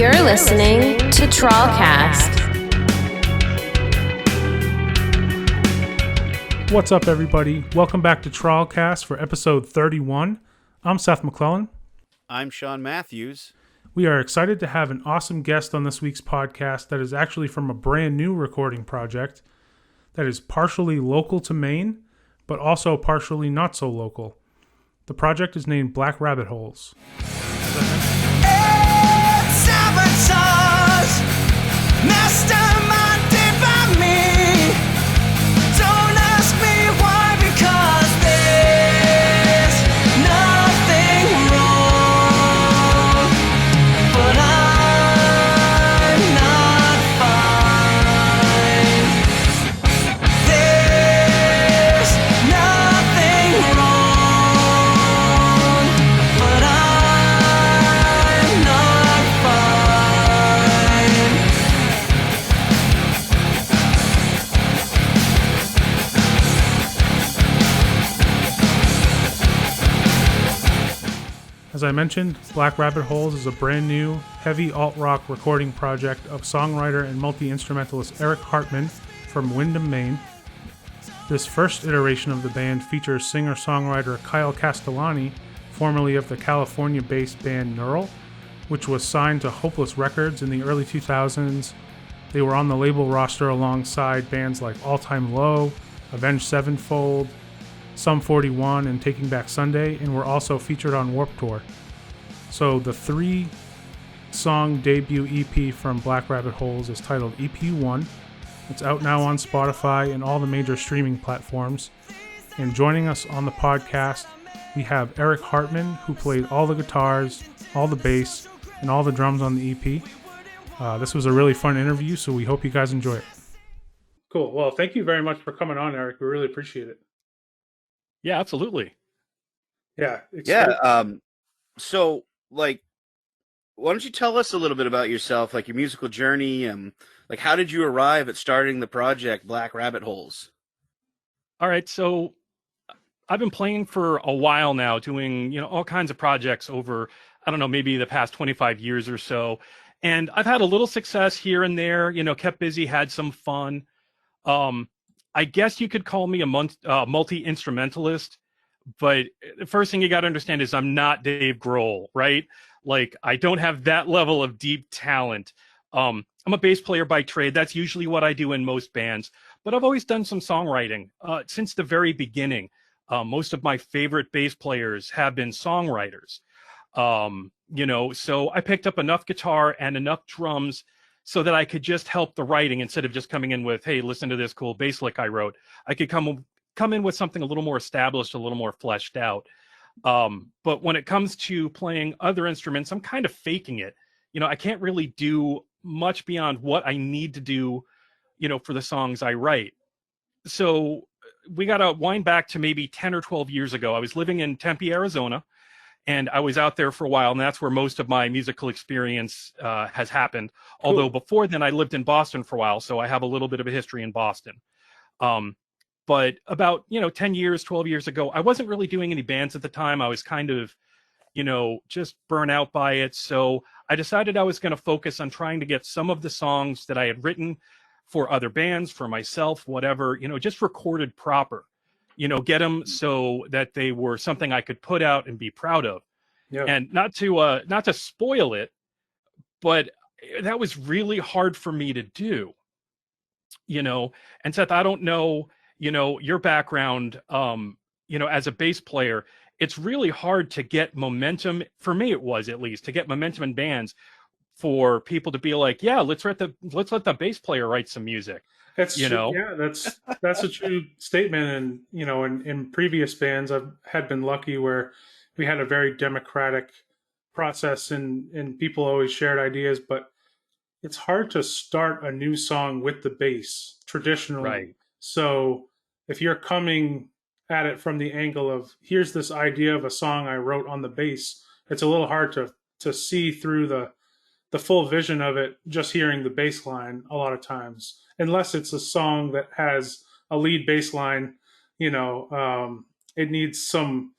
You're listening to TrawlCast. What's up, everybody? Welcome back to TrawlCast for episode 31. I'm Seth McClellan. I'm Sean Matthews. We are excited to have an awesome guest on this week's podcast that is actually from a brand new recording project that is partially local to Maine, but also partially not so local. The project is named Black Rabbit Holes. Masterminded by me. Don't ask me why, because there's nothing wrong, but I'm not fine. There's nothing wrong, but I'm not fine. As I mentioned, Black Rabbit Holes is a brand new, heavy alt-rock recording project of songwriter and multi-instrumentalist Eric Hartman from Windham, Maine. This first iteration of the band features singer-songwriter Kyle Castellani, formerly of the California-based band Neural, which was signed to Hopeless Records in the early 2000s. They were on the label roster alongside bands like All Time Low, Avenged Sevenfold, Sum 41, and Taking Back Sunday, and were also featured on Warped Tour. So the 3-song debut EP from Black Rabbit Holes is titled EP1. It's out now on Spotify and all the major streaming platforms. And joining us on the podcast, we have Eric Hartman, who played all the guitars, all the bass, and all the drums on the EP. This was a really fun interview, so we hope you guys enjoy it. Cool. Well, thank you very much for coming on, Eric. We really appreciate it. Yeah, absolutely. Yeah. So, why don't you tell us a little bit about yourself, like your musical journey, and how did you arrive at starting the project Black Rabbit Holes? All right, so I've been playing for a while now, doing all kinds of projects over, I don't know, maybe the past 25 years or so, and I've had a little success here and there. Kept busy, had some fun. I guess you could call me a multi-instrumentalist, but the first thing you got to understand is I'm not Dave Grohl, right? I don't have that level of deep talent. I'm a bass player by trade. That's usually what I do in most bands, but I've always done some songwriting since the very beginning. Most of my favorite bass players have been songwriters. So I picked up enough guitar and enough drums so that I could just help the writing instead of just coming in with, hey, listen to this cool bass lick I wrote. I could come in with something a little more established, a little more fleshed out. But when it comes to playing other instruments, I'm kind of faking it. I can't really do much beyond what I need to do, for the songs I write. So we got to wind back to maybe 10 or 12 years ago. I was living in Tempe, Arizona, and I was out there for a while, and that's where most of my musical experience has happened. Cool. Although before then, I lived in Boston for a while, so I have a little bit of a history in Boston. But about 10 years, 12 years ago, I wasn't really doing any bands at the time. I was kind of, just burnt out by it. So I decided I was going to focus on trying to get some of the songs that I had written for other bands, for myself, whatever, just recorded proper. Get them so that they were something I could put out and be proud of. Yeah. And not to spoil it, but that was really hard for me to do. And Seth, I don't know, your background, as a bass player. It's really hard to get momentum. For me, it was, at least, to get momentum in bands for people to be like, yeah, let's let the bass player write some music. That's true. Yeah, that's a true statement. And in previous bands, I've had been lucky where we had a very democratic process, and people always shared ideas. But it's hard to start a new song with the bass traditionally. Right. So if you're coming at it from the angle of, here's this idea of a song I wrote on the bass, it's a little hard to see through the full vision of it just hearing the bass line a lot of times, unless it's a song that has a lead bass line. It needs some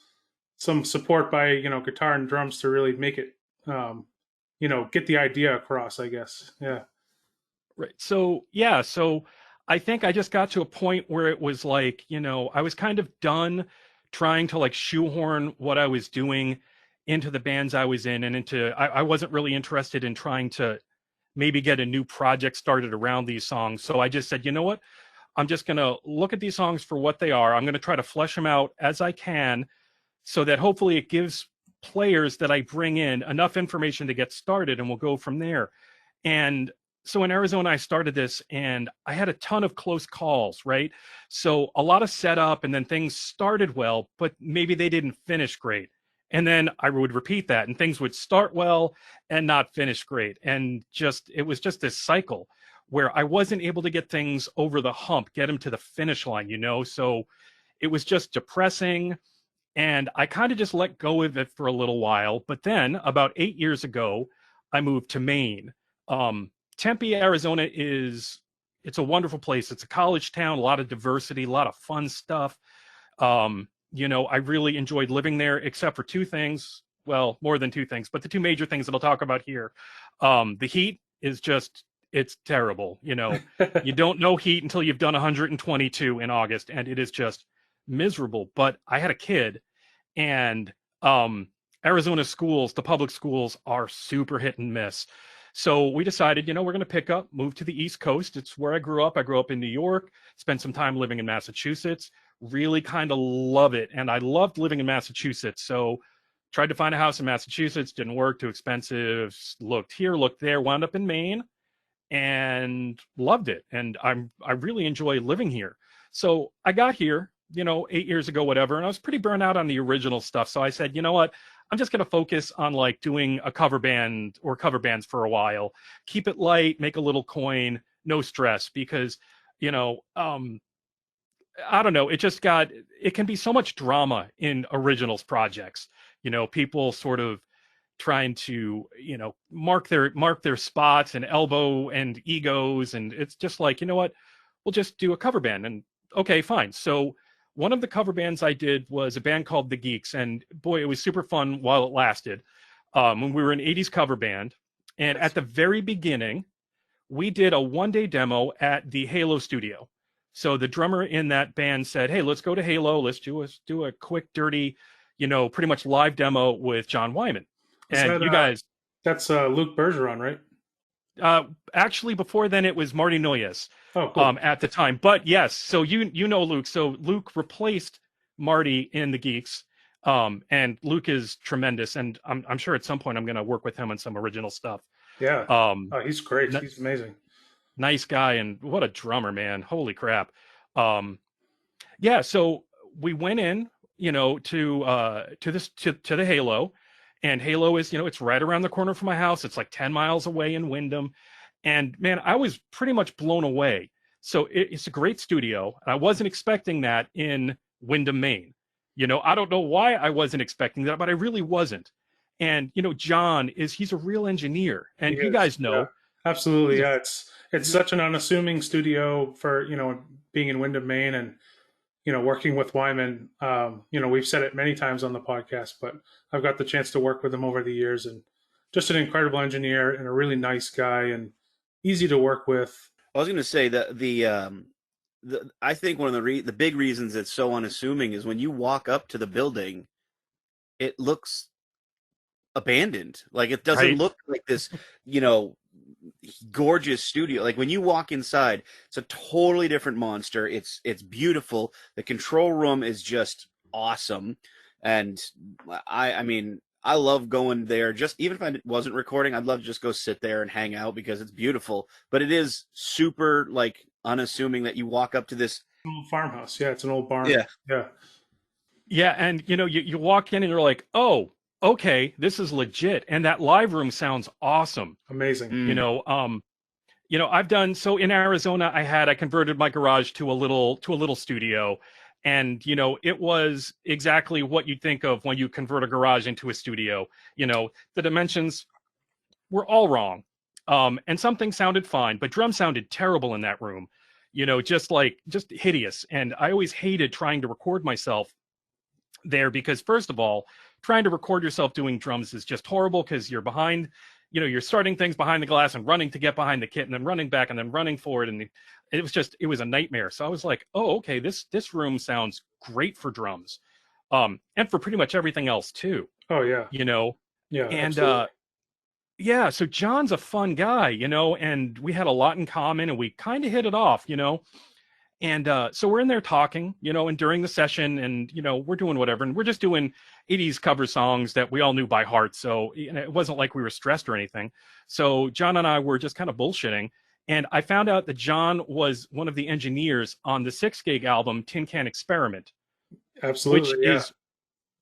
support by guitar and drums to really make it get the idea across, I guess. Yeah. Right. So, yeah. So I think I just got to a point where it was like, I was kind of done trying to like shoehorn what I was doing into the bands I was in and I wasn't really interested in trying to maybe get a new project started around these songs. So I just said, you know what? I'm just going to look at these songs for what they are. I'm going to try to flesh them out as I can so that hopefully it gives players that I bring in enough information to get started, and we'll go from there. And so in Arizona, I started this and I had a ton of close calls, right? So a lot of setup, and then things started well, but maybe they didn't finish great. And then I would repeat that and things would start well and not finish great. And it was just this cycle where I wasn't able to get things over the hump, get them to the finish line, So it was just depressing. And I kind of just let go of it for a little while. But then about 8 years ago, I moved to Maine. Tempe, Arizona it's a wonderful place. It's a college town, a lot of diversity, a lot of fun stuff. I really enjoyed living there, except for two things. Well, more than two things, but the two major things that I'll talk about here. The heat is it's terrible. You don't know heat until you've done 122 in August, and it is just miserable. But I had a kid, and Arizona schools, the public schools, are super hit and miss. So we decided, we're going to move to the East Coast. It's where I grew up. I grew up in New York, spent some time living in Massachusetts, really kind of love it. And I loved living in Massachusetts. So tried to find a house in Massachusetts, didn't work, too expensive, looked here, looked there, wound up in Maine and loved it. And I really enjoy living here. So I got here, 8 years ago, whatever, and I was pretty burnt out on the original stuff. So I said, you know what? I'm just going to focus on like doing a cover band or cover bands for a while, keep it light, make a little coin, no stress, because, I don't know, it can be so much drama in originals projects, people sort of trying to, mark their spots and elbow and egos. And it's just like, you know what, we'll just do a cover band. And okay, fine. So one of the cover bands I did was a band called The Geeks, and boy, it was super fun while it lasted. When we were an 80s cover band, and at the very beginning, we did a one-day demo at the Halo studio. So the drummer in that band said, "Hey, let's go to Halo. Let's do a quick, dirty, pretty much live demo with John Wyman." And you guys, that's Luke Bergeron, right? Actually, before then, it was Marty Noyes. Oh, cool. At the time. But yes, so you know Luke. So Luke replaced Marty in the Geeks. And Luke is tremendous. And I'm sure at some point I'm going to work with him on some original stuff. Yeah. He's great. He's amazing. Nice guy. And what a drummer, man. Holy crap. Yeah. So we went in, to the Halo. And Halo is, it's right around the corner from my house. It's like 10 miles away in Windham. And man, I was pretty much blown away. So it's a great studio. And I wasn't expecting that in Windham, Maine. I don't know why I wasn't expecting that, but I really wasn't. And, John he's a real engineer. And you guys know. Yeah, absolutely. Yeah. It's such an unassuming studio for, being in Windham, Maine, and, working with Wyman. We've said it many times on the podcast, but I've got the chance to work with him over the years, and just an incredible engineer and a really nice guy and easy to work with. I was going to say that I think one of the big reasons it's so unassuming is when you walk up to the building, it looks abandoned. Like it doesn't look like this, gorgeous studio. Like when you walk inside, it's a totally different monster. It's beautiful. The control room is just awesome. And I mean, I love going there. Just even if I wasn't recording, I'd love to just go sit there and hang out because it's beautiful. But it is super like unassuming that you walk up to this old farmhouse. Yeah, it's an old barn. Yeah, and you walk in and you're like, oh, okay, this is legit. And that live room sounds awesome. Amazing. I've done so in Arizona. I converted my garage to a little studio. And, it was exactly what you'd think of when you convert a garage into a studio. The dimensions were all wrong. And some things sounded fine, but drums sounded terrible in that room, just hideous. And I always hated trying to record myself there because, first of all, trying to record yourself doing drums is just horrible because you're behind you're starting things behind the glass and running to get behind the kit and then running back and then running forward. And it was a nightmare. So I was like, oh, okay, this room sounds great for drums. And for pretty much everything else too, Oh yeah. Yeah. and, Absolutely. yeah, so John's a fun guy, and we had a lot in common and we kind of hit it off, and so we're in there talking, and during the session and, we're doing whatever. And we're just doing 80s cover songs that we all knew by heart. So it wasn't like we were stressed or anything. So John and I were just kind of bullshitting. And I found out that John was one of the engineers on the 6 Gig album, Tin Can Experiment, Absolutely. which is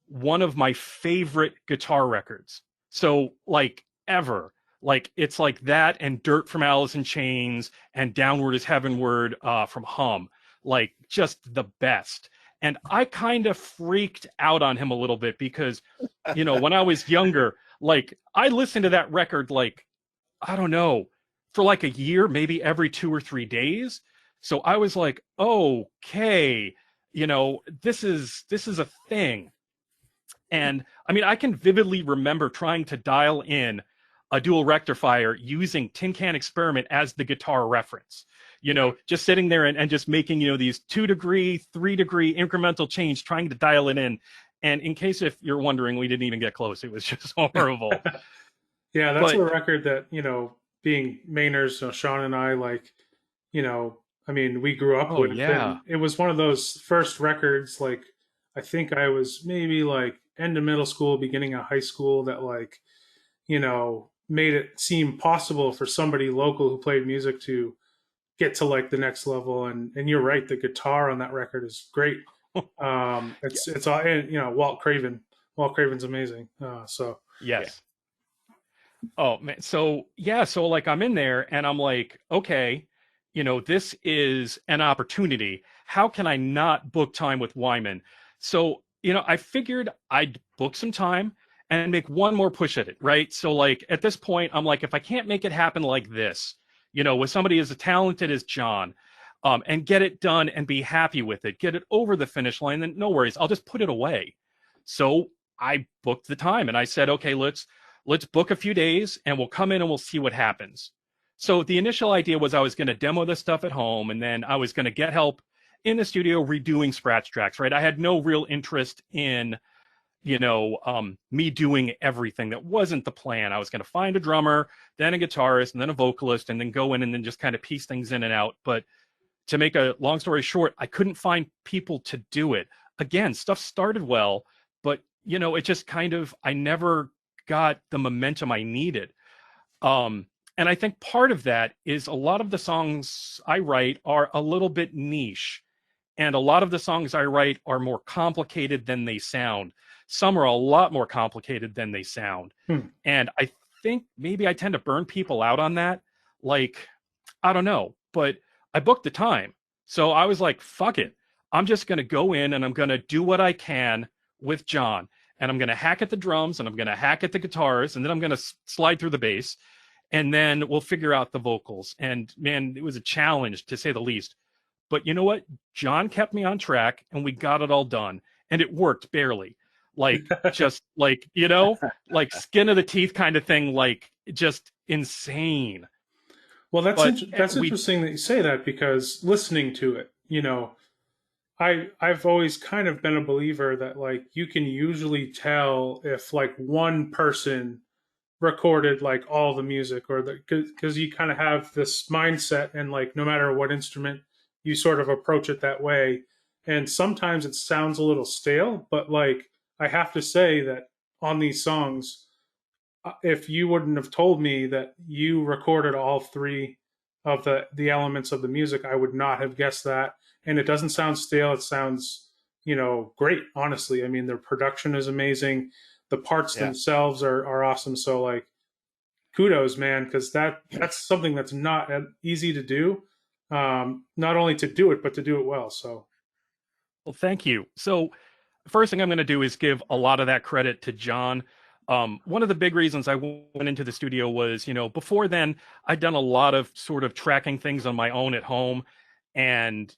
one of my favorite guitar records. So like ever. Like it's like that and Dirt from Alice in Chains and Downward is Heavenward from Hum, like just the best. And I kind of freaked out on him a little bit because, when I was younger, like I listened to that record, like, I don't know, for like a year, maybe every 2 or 3 days. So I was like, okay, this is a thing. And I mean, I can vividly remember trying to dial in a dual rectifier using Tin Can Experiment as the guitar reference, just sitting there and just making, these 2-degree, 3-degree incremental change, trying to dial it in. And in case if you're wondering, we didn't even get close. It was just horrible. Yeah, that's But- a record that, being Mainers, Sean and I, like, I mean, we grew up Oh, with. yeah. And it was one of those first records, like, I think I was maybe like end of middle school, beginning of high school, that like, made it seem possible for somebody local who played music to get to like the next level. And you're right, the guitar on that record is great. It's all, and, Walt Craven's amazing. So Yes. Oh man. So yeah. So like I'm in there and I'm like, okay, this is an opportunity. How can I not book time with Wyman? So, I figured I'd book some time and make one more push at it. Right. So like at this point, I'm like, if I can't make it happen like this, with somebody as talented as John, and get it done and be happy with it, get it over the finish line, then no worries. I'll just put it away. So I booked the time and I said, okay, let's book a few days and we'll come in and we'll see what happens. So the initial idea was I was going to demo this stuff at home and then I was going to get help in the studio redoing scratch tracks, right? I had no real interest in, me doing everything. That wasn't the plan. I was going to find a drummer, then a guitarist, and then a vocalist, and then go in and then just kind of piece things in and out. But to make a long story short, I couldn't find people to do it. Again, stuff started well, but, it just kind of, I never got the momentum I needed. And I think part of that is a lot of the songs I write are a little bit niche. And a lot of the songs I write are more complicated than they sound. Some are a lot more complicated than they sound. And I think maybe I tend to burn people out on that. Like, I don't know, but I booked the time. So I was like, fuck it. I'm just going to go in and I'm going to do what I can with John. And I'm going to hack at the drums and I'm going to hack at the guitars. And then I'm going to slide through the bass. And then we'll figure out the vocals. And man, it was a challenge to say the least. But you know what? John kept me on track and we got it all done. And it worked barely. Like, just like, like skin of the teeth kind of thing, like just insane. Well, that's But that's we- interesting that you say that, because listening to it, I've always kind of been a believer that like you can usually tell if like one person recorded like all the music, or because you kind of have this mindset, and like no matter what instrument you sort of approach it that way, and sometimes it sounds a little stale, but like I have to say that on these songs, if you wouldn't have told me that you recorded all three of the elements of the music, I would not have guessed that. And it doesn't sound stale. It sounds, great. Honestly, I mean, the production is amazing. The parts themselves are awesome. So like, kudos, man, because that's something that's not easy to do. Not only to do it, but to do it well. So, Well, thank you. So first thing I'm going to do is give a lot of that credit to John. One of the big reasons I went into the studio was, before then I'd done a lot of sort of tracking things on my own at home. And,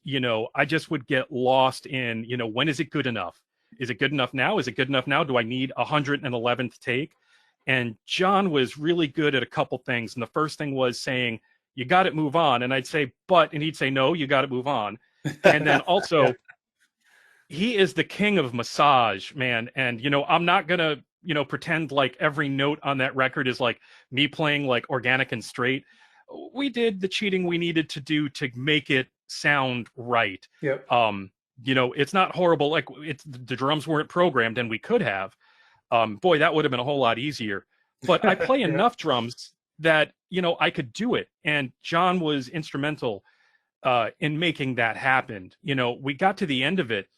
I just would get lost in, when is it good enough? Is it good enough now? Is it good enough now? Do I need 111th take? And John was really good at a couple things. And the first thing was saying, you got to move on. And I'd say, and he'd say, no, you got to move on. And then also, he is the king of massage, man. And, I'm not going to, pretend like every note on that record is like me playing like organic and straight. We did the cheating we needed to do to make it sound right. Yep. It's not horrible. Like the drums weren't programmed and we could have. Boy, that would have been a whole lot easier. But I play enough drums that, I could do it. And John was instrumental in making that happen. We got to the end of it.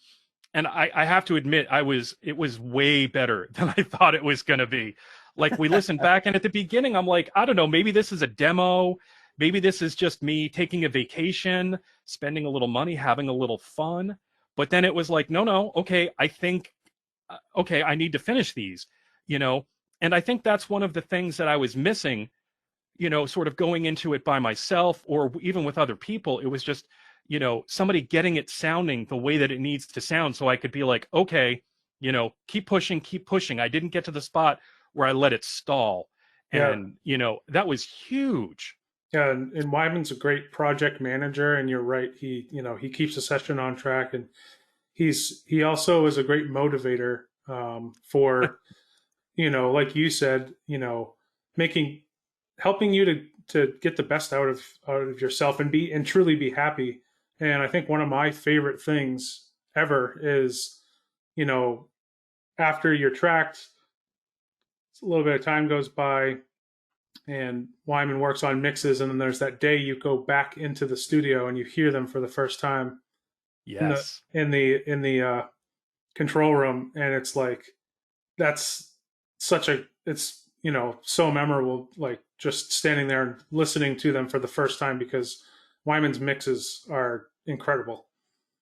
And I have to admit, it was way better than I thought it was going to be. Like we listened back, and at the beginning, I'm like, I don't know, maybe this is a demo. Maybe this is just me taking a vacation, spending a little money, having a little fun. But then it was like, no, okay, I think, I need to finish these, And I think that's one of the things that I was missing, sort of going into it by myself or even with other people. It was just, somebody getting it sounding the way that it needs to sound. So I could be like, okay, keep pushing. I didn't get to the spot where I let it stall. And, that was huge. Yeah. And Wyman's a great project manager, and you're right. He keeps the session on track, and he also is a great motivator for, like you said, helping you to get the best out of yourself and truly be happy. And I think one of my favorite things ever is, after you're tracked, a little bit of time goes by and Wyman works on mixes, and then there's that day you go back into the studio and you hear them for the first time. Yes. In the control room, and it's like that's it's so memorable, like just standing there and listening to them for the first time, because Wyman's mixes are incredible.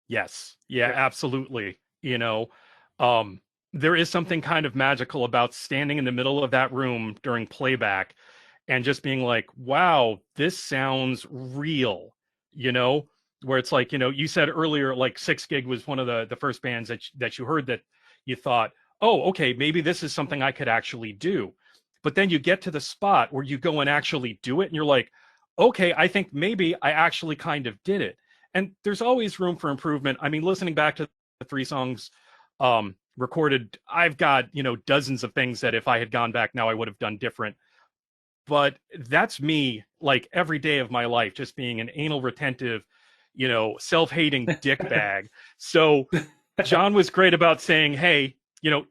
Yes. Yeah, absolutely. There is something kind of magical about standing in the middle of that room during playback and just being like, wow, this sounds real, where it's like, you said earlier, like 6GIG was one of the first bands that you heard that you thought, oh, okay, maybe this is something I could actually do. But then you get to the spot where you go and actually do it, and you're like, okay, I think maybe I actually kind of did it. And there's always room for improvement. I mean, listening back to the 3 songs recorded, I've got, dozens of things that if I had gone back now, I would have done different. But that's me, like every day of my life, just being an anal retentive, self-hating dickbag. So John was great about saying, hey,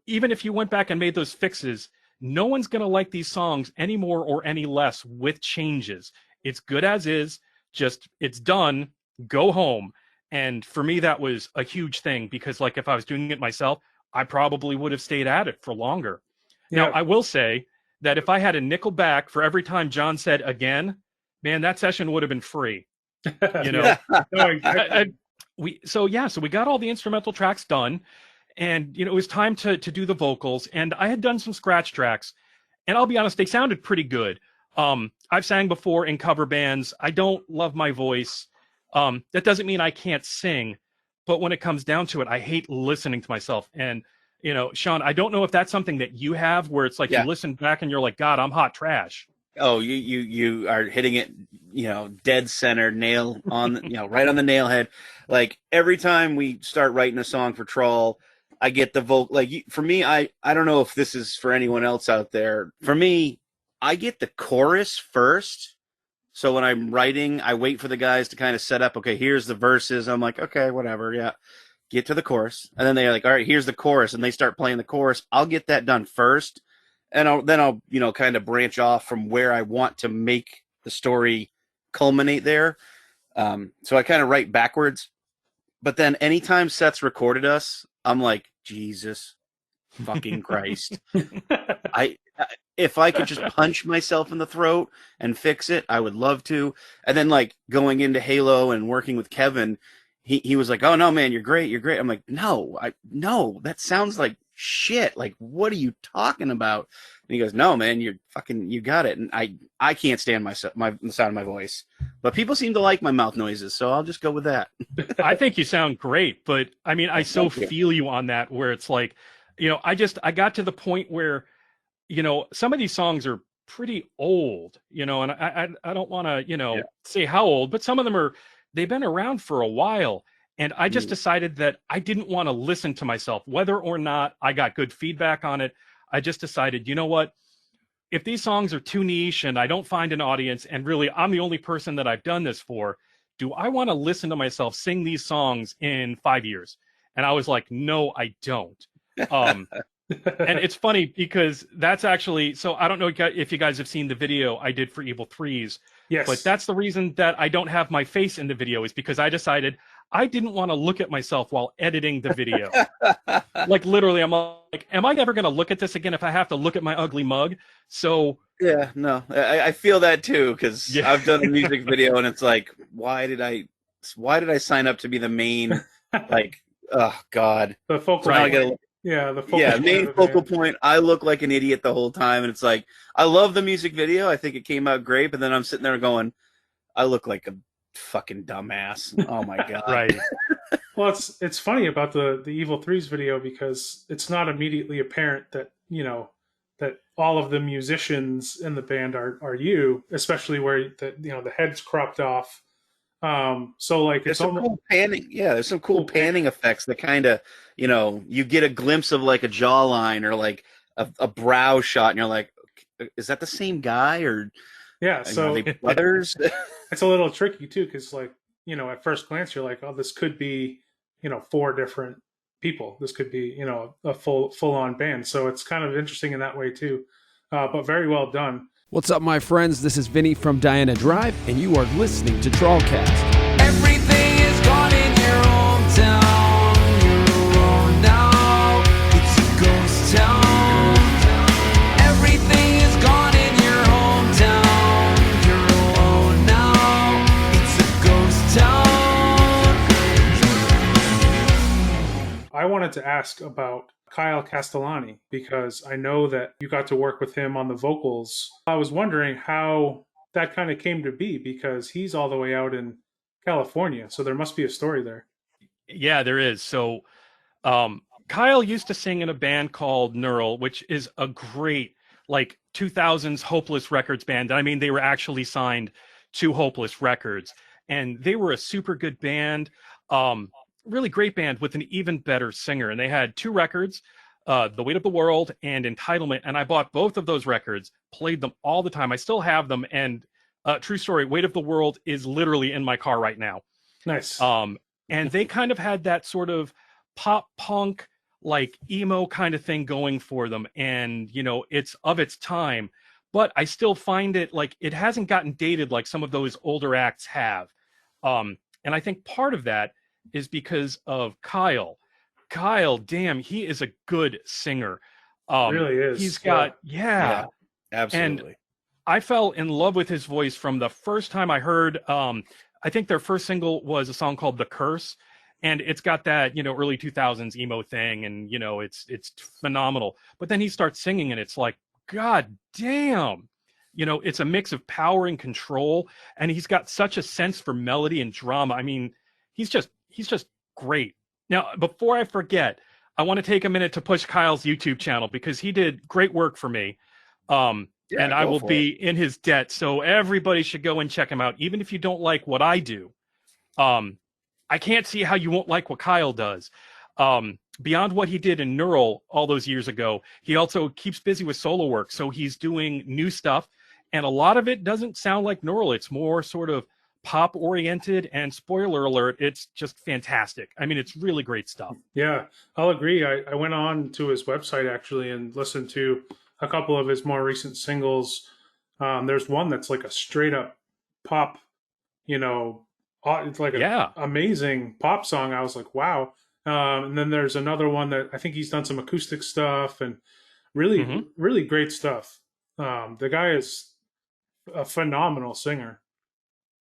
even if you went back and made those fixes, no one's going to like these songs any more or any less with changes. It's good as is, just it's done, go home. And for me, that was a huge thing, because like if I was doing it myself, I probably would have stayed at it for longer. Yeah. Now, I will say that if I had a nickel back for every time John said again, man, that session would have been free. No, exactly. So we got all the instrumental tracks done, and it was time to do the vocals, and I had done some scratch tracks, and I'll be honest, they sounded pretty good. I've sang before in cover bands. I don't love my voice. That doesn't mean I can't sing, but when it comes down to it, I hate listening to myself. And Sean, I don't know if that's something that you have, where it's like you listen back and you're like, God, I'm hot trash. Oh, you are hitting it, dead center, nail on, right on the nail head. Like every time we start writing a song for Trawl, I get the vocal. Like for me, I don't know if this is for anyone else out there. For me, I get the chorus first. So when I'm writing, I wait for the guys to kind of set up. Okay, here's the verses. I'm like, okay, whatever, yeah. Get to the chorus, and then they're like, all right, here's the chorus, and they start playing the chorus. I'll get that done first. And I'll kind of branch off from where I want to make the story culminate there. So I kind of write backwards. But then anytime Seth's recorded us, I'm like, Jesus fucking Christ. If I could just punch myself in the throat and fix it, I would love to. And then like going into Halo and working with Kevin, he was like, oh no, man, you're great. I'm like, no, that sounds like shit. Like, what are you talking about? And he goes, no, man, you got it. And I can't stand the sound of my voice, but people seem to like my mouth noises, so I'll just go with that. I think you sound great, but I mean, I so feel you on that, where it's like, I got to the point where some of these songs are pretty old, and I don't want to, Yeah. say how old, but some of them they've been around for a while. And I just decided that I didn't want to listen to myself, whether or not I got good feedback on it. I just decided, you know what? If these songs are too niche and I don't find an audience, and really I'm the only person that I've done this for, do I want to listen to myself sing these songs in 5 years? And I was like, no, I don't. And it's funny because that's actually, so I don't know if you guys have seen the video I did for Evil Threes. Yes. But that's the reason that I don't have my face in the video, is because I decided I didn't want to look at myself while editing the video. Like literally, I'm like, am I never going to look at this again if I have to look at my ugly mug? So Yeah, no, I feel that too, because Yeah. I've done a music video and it's like, why did I sign up to be the main, like, oh God. The focal So now I point. gotta, Yeah, the focal yeah, point main of the focal band. point. I look like an idiot the whole time, and it's like, I love the music video. I think it came out great, but then I'm sitting there going, I look like a fucking dumbass. Oh my God. right. Well, it's funny about the Evil Threes video because it's not immediately apparent that that all of the musicians in the band are you, especially where the head's cropped off. So like There's it's some almost cool panning. Yeah, there's some cool panning effects that kind of, you get a glimpse of like a jawline or like a brow shot, and you're like, is that the same guy, or yeah. So are they brothers? it's a little tricky too because like at first glance you're like, oh, this could be 4 different people. This could be a full on band. So it's kind of interesting in that way too. But very well done. What's up, my friends? This is Vinny from Diana Drive, and you are listening to TrawlCast. Everything is gone in your hometown. You're alone now. It's a ghost town. Everything is gone in your hometown. You're alone now. It's a ghost town. I wanted to ask about Kyle Castellani because I know that you got to work with him on the vocals. I was wondering how that kind of came to be because he's all the way out in California, so there must be a story there. Yeah, there is. So Kyle used to sing in a band called Neural, which is a great, like, 2000s Hopeless Records band. I mean, they were actually signed to Hopeless Records, and they were a super good band. Really great band with an even better singer. And they had 2 records, The Weight of the World and Entitlement. And I bought both of those records, played them all the time. I still have them. And true story, Weight of the World is literally in my car right now. Nice. And they kind of had that sort of pop punk, like emo kind of thing going for them. And, it's of its time, but I still find it like it hasn't gotten dated like some of those older acts have. And I think part of that is because of Kyle. Kyle, damn, he is a good singer. Really is. He's got, yeah. Absolutely. And I fell in love with his voice from the first time I heard, I think their first single was a song called The Curse. And it's got that, early 2000s emo thing. And, it's phenomenal. But then he starts singing and it's like, God damn. It's a mix of power and control. And he's got such a sense for melody and drama. I mean, he's just great. Now, before I forget, I want to take a minute to push Kyle's YouTube channel because he did great work for me. And I will be in his debt. So everybody should go and check him out. Even if you don't like what I do, I can't see how you won't like what Kyle does. Beyond what he did in Neural all those years ago, he also keeps busy with solo work. So he's doing new stuff. And a lot of it doesn't sound like Neural. It's more sort of pop oriented, and spoiler alert, it's just fantastic. I mean, it's really great stuff. Yeah, I'll agree. I went on to his website actually and listened to a couple of his more recent singles. There's one that's like a straight up pop, it's like an amazing pop song. I was like, wow. And then there's another one that I think he's done some acoustic stuff and really, really great stuff. The guy is a phenomenal singer.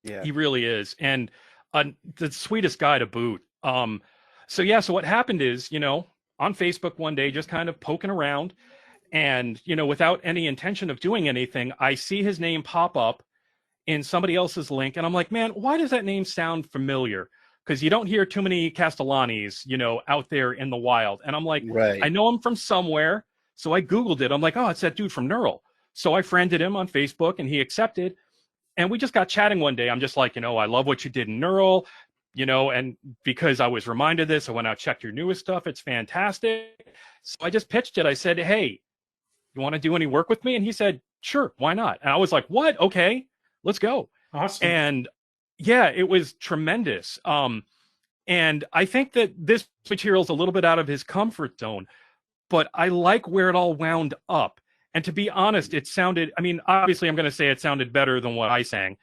Yeah, he really is, and the sweetest guy to boot. So what happened is, on Facebook one day, just kind of poking around, and without any intention of doing anything, I see his name pop up in somebody else's link, and I'm like, man, why does that name sound familiar? Because you don't hear too many Castellanis, out there in the wild. And I'm like, right. I know him from somewhere. So I Googled it. I'm like, oh, it's that dude from Neural. So I friended him on Facebook and he accepted. And we just got chatting one day. I'm just like, I love what you did in Neural, and because I was reminded of this, I went out, checked your newest stuff. It's fantastic. So I just pitched it. I said, hey, you want to do any work with me? And he said, sure, why not? And I was like, what? Okay, let's go. Awesome. And yeah, it was tremendous. And I think that this material is a little bit out of his comfort zone, but I like where it all wound up. And to be honest, it sounded, obviously I'm going to say it sounded better than what I sang.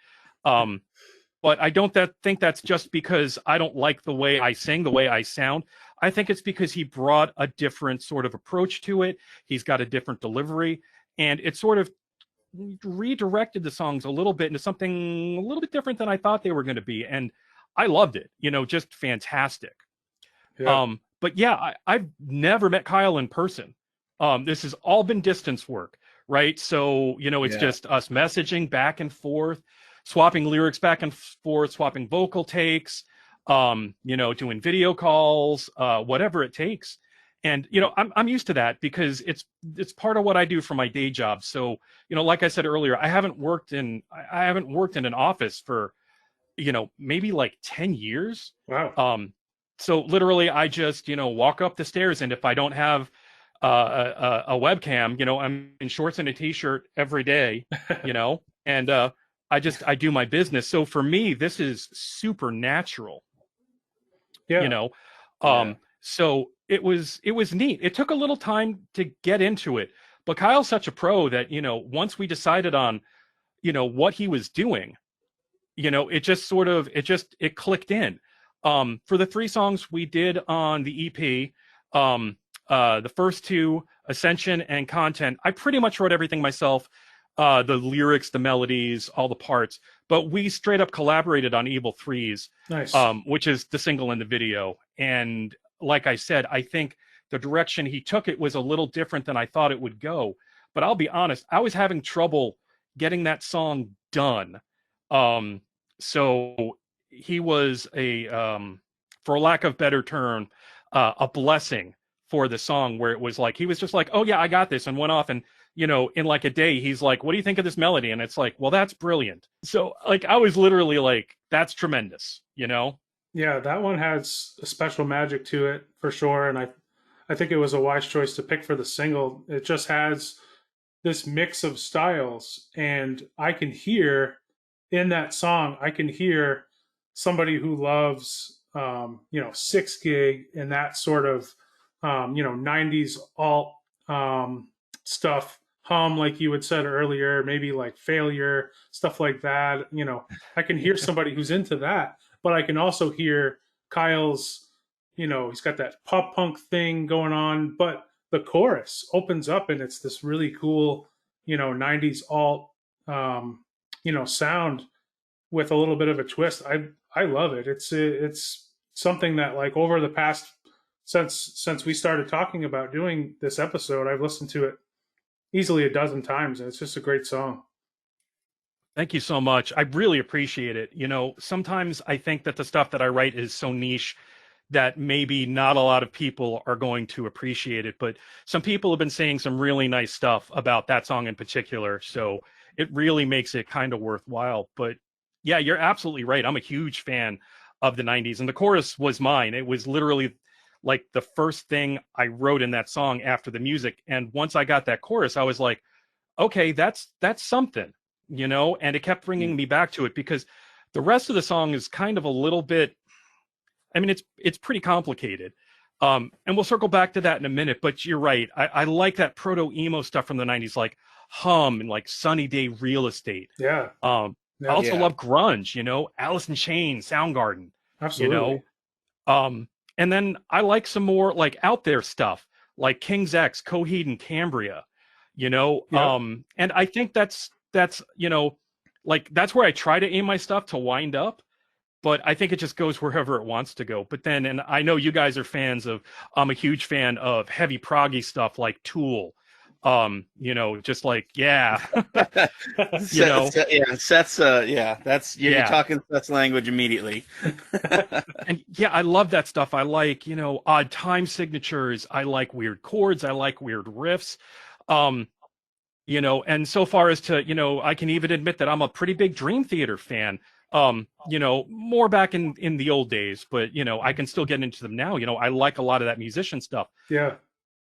But I don't think that's just because I don't like the way I sing, the way I sound. I think it's because he brought a different sort of approach to it. He's got a different delivery, and it sort of redirected the songs a little bit into something a little bit different than I thought they were going to be. And I loved it, just fantastic. Yeah. But yeah, I've never met Kyle in person. This has all been distance work, right? So, it's just us messaging back and forth, swapping lyrics back and forth, swapping vocal takes, doing video calls, whatever it takes. And, I'm used to that because it's part of what I do for my day job. So, like I said earlier, I haven't worked in an office for, maybe like 10 years. Wow. So literally I just, walk up the stairs, and if I don't have a webcam, I'm in shorts and a t-shirt every day, and I do my business. So for me, this is supernatural. Yeah. So it was neat. It took a little time to get into it, but Kyle's such a pro that, once we decided on, what he was doing, it clicked in. For the 3 songs we did on the EP, the first 2, Ascension and Content, I pretty much wrote everything myself. The lyrics, the melodies, all the parts, but we straight up collaborated on Evil Threes, Nice. Which is the single in the video. And like I said, I think the direction he took it was a little different than I thought it would go. But I'll be honest, I was having trouble getting that song done. So he was for lack of better term, a blessing for the song, where it was like, he was just like, oh yeah, I got this, and went off, and in like a day, he's like, what do you think of this melody? And it's like, well, that's brilliant. So like, I was literally like, that's tremendous, Yeah, that one has a special magic to it for sure. And I think it was a wise choice to pick for the single. It just has this mix of styles, and I can hear in that song, I can hear somebody who loves, 6 gig and that sort of, 90s alt stuff, hum, like you had said earlier, maybe like Failure, stuff like that. I can hear somebody who's into that, but I can also hear Kyle's, he's got that pop punk thing going on, but the chorus opens up and it's this really cool, 90s alt, sound with a little bit of a twist. I love it. It's something that, like, over the past, since we started talking about doing this episode, I've listened to it easily a dozen times, and it's just a great song. Thank you so much. I really appreciate it. Sometimes I think that the stuff that I write is so niche that maybe not a lot of people are going to appreciate it, but some people have been saying some really nice stuff about that song in particular. So it really makes it kind of worthwhile. But yeah, you're absolutely right. I'm a huge fan of the 90s, and the chorus was mine. It was literally like the first thing I wrote in that song after the music. And once I got that chorus, I was like, okay, that's something, and it kept bringing me back to it, because the rest of the song is kind of a little bit, it's pretty complicated. And we'll circle back to that in a minute, but you're right. I like that proto emo stuff from the 90s, like Hum and like Sunny Day Real Estate. Yeah. I also love grunge, Alice in Chains, Soundgarden. Absolutely. And then I like some more like out there stuff, like King's X, Coheed and Cambria, and I think that's that's where I try to aim my stuff to wind up, but I think it just goes wherever it wants to go. But then, and I know you guys are fans of, I'm a huge fan of heavy proggy stuff like Tool, Just like, yeah. Seth's that's you're Yeah. talking Seth's language immediately. And yeah, I love that stuff. I like, odd time signatures. I like weird chords. I like weird riffs. And so far as to, I can even admit that I'm a pretty big Dream Theater fan. More back in the old days, but I can still get into them now. I like a lot of that musician stuff. Yeah.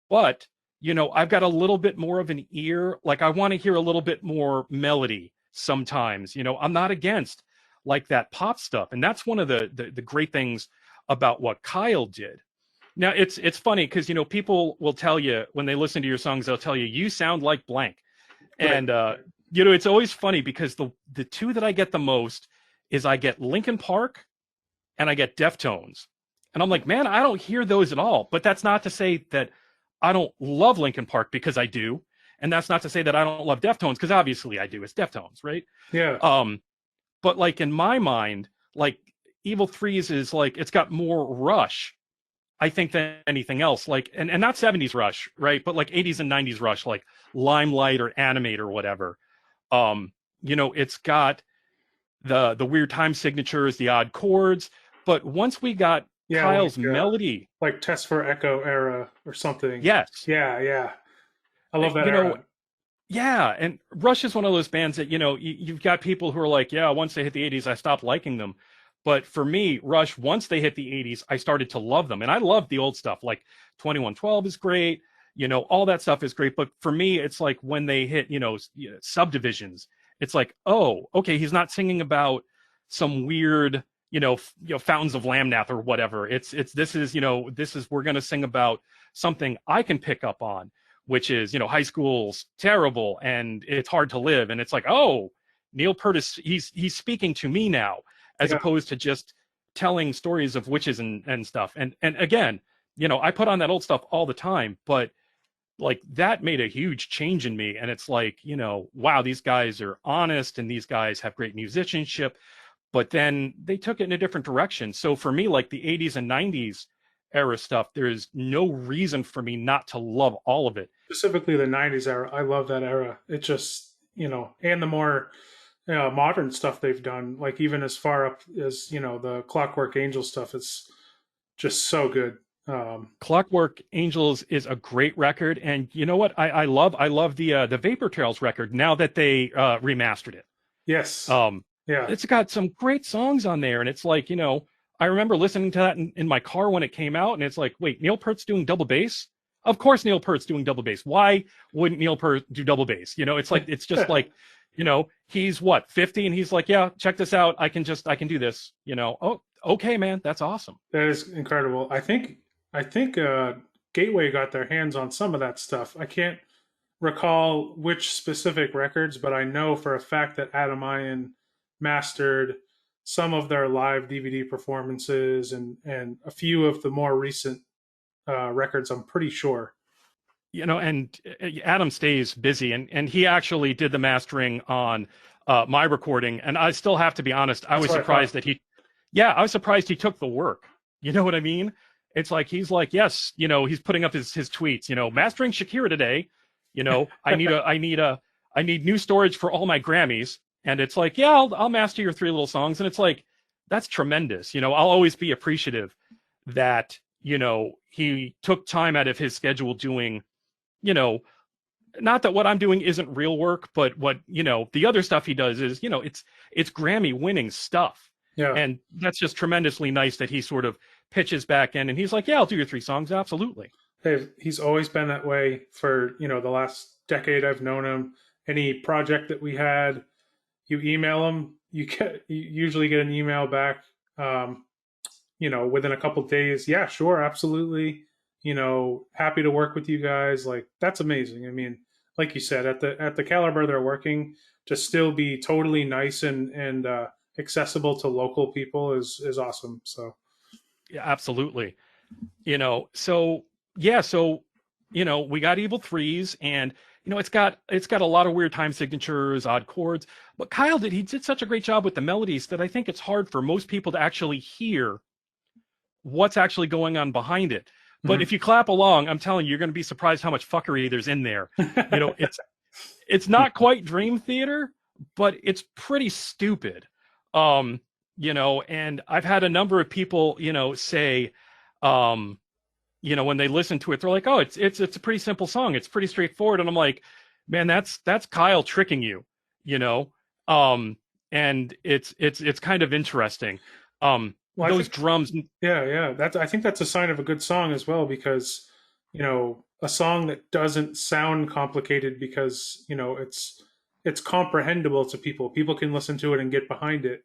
But, I've got a little bit more of an ear. Like, I want to hear a little bit more melody sometimes. I'm not against like that pop stuff. And that's one of the great things about what Kyle did. Now, it's funny because, people will tell you when they listen to your songs, they'll tell you, you sound like blank. Right. And, it's always funny because the two that I get the most is I get Linkin Park and I get Deftones. And I'm like, man, I don't hear those at all. But that's not to say that I don't love Linkin Park, because I do. And that's not to say that I don't love Deftones, because obviously I do. It's Deftones, right? Yeah. But like in my mind, like Evil Threes is like, it's got more Rush, I think, than anything else. Like, and not 70s Rush, right? But like 80s and 90s Rush, like Limelight or Animate or whatever. It's got the weird time signatures, the odd chords. But once we got Kyle's melody, like Test for Echo era or something. Yes. Yeah. I love that era. Yeah, and Rush is one of those bands that, you've got people who are like, yeah, once they hit the 80s, I stopped liking them. But for me, Rush, once they hit the 80s, I started to love them. And I love the old stuff, like 2112 is great. All that stuff is great. But for me, it's like when they hit, subdivisions, it's like, oh, okay, he's not singing about some weird, Fountains of Lamnath or whatever. This is we're going to sing about something I can pick up on, which is, high school's terrible and it's hard to live. And it's like, oh, Neil Peart he's speaking to me now, as opposed to just telling stories of witches and stuff. And again, I put on that old stuff all the time, but like that made a huge change in me. And it's like, wow, these guys are honest and these guys have great musicianship, but then they took it in a different direction. So for me, like the 80s and 90s era stuff, there's no reason for me not to love all of it. Specifically the 90s era. I love that era. It just, and the more modern stuff they've done, like even as far up as, the Clockwork Angel stuff, it's just so good. Clockwork Angels is a great record. And you know what? I love the Vapor Trails record now that they remastered it. Yes. Yeah. It's got some great songs on there. And it's like, I remember listening to that in my car when it came out, and it's like, wait, Neil Peart's doing double bass? Of course Neil Peart's doing double bass. Why wouldn't Neil Peart do double bass? It's like, it's just like, he's what, 50, and he's like, yeah, check this out. I can do this, Oh, okay, man. That's awesome. That is incredible. I think Gateway got their hands on some of that stuff. I can't recall which specific records, but I know for a fact that Adam Ian mastered some of their live DVD performances and a few of the more recent records, I'm pretty sure. And Adam stays busy, and he actually did the mastering on my recording. And I still have to be honest, I was surprised that I was surprised he took the work. You know what I mean? It's like, he's like, yes, he's putting up his tweets, mastering Shakira today. I need new storage for all my Grammys. And it's like, yeah, I'll master your 3 little songs. And it's like, that's tremendous. I'll always be appreciative that, he took time out of his schedule doing, not that what I'm doing isn't real work, but what, the other stuff he does is, it's Grammy winning stuff. Yeah. And that's just tremendously nice that he sort of pitches back in and he's like, yeah, I'll do your 3 songs. Absolutely. Hey, he's always been that way for, the last decade I've known him. Any project that we had, you email him, you usually get an email back, within a couple of days. Yeah, sure. Absolutely. Happy to work with you guys. Like, that's amazing. I mean, like you said, at the caliber they're working, to still be totally nice and accessible to local people is awesome. So. Yeah, absolutely. We got Evil Threes, and it's got a lot of weird time signatures, odd chords. But he did such a great job with the melodies that I think it's hard for most people to actually hear what's actually going on behind it. But if you clap along, I'm telling you, you're going to be surprised how much fuckery there's in there. You know, it's not quite Dream Theater, but it's pretty stupid. You know, and I've had a number of people, you know, say, you know, when they listen to it, they're like, "Oh, it's a pretty simple song. It's pretty straightforward." And I'm like, "Man, that's Kyle tricking you," you know. And it's kind of interesting. Well, Those drums. Yeah. I think that's a sign of a good song as well, because, you know, a song that doesn't sound complicated because, you know, it's comprehensible to people. People can listen to it and get behind it,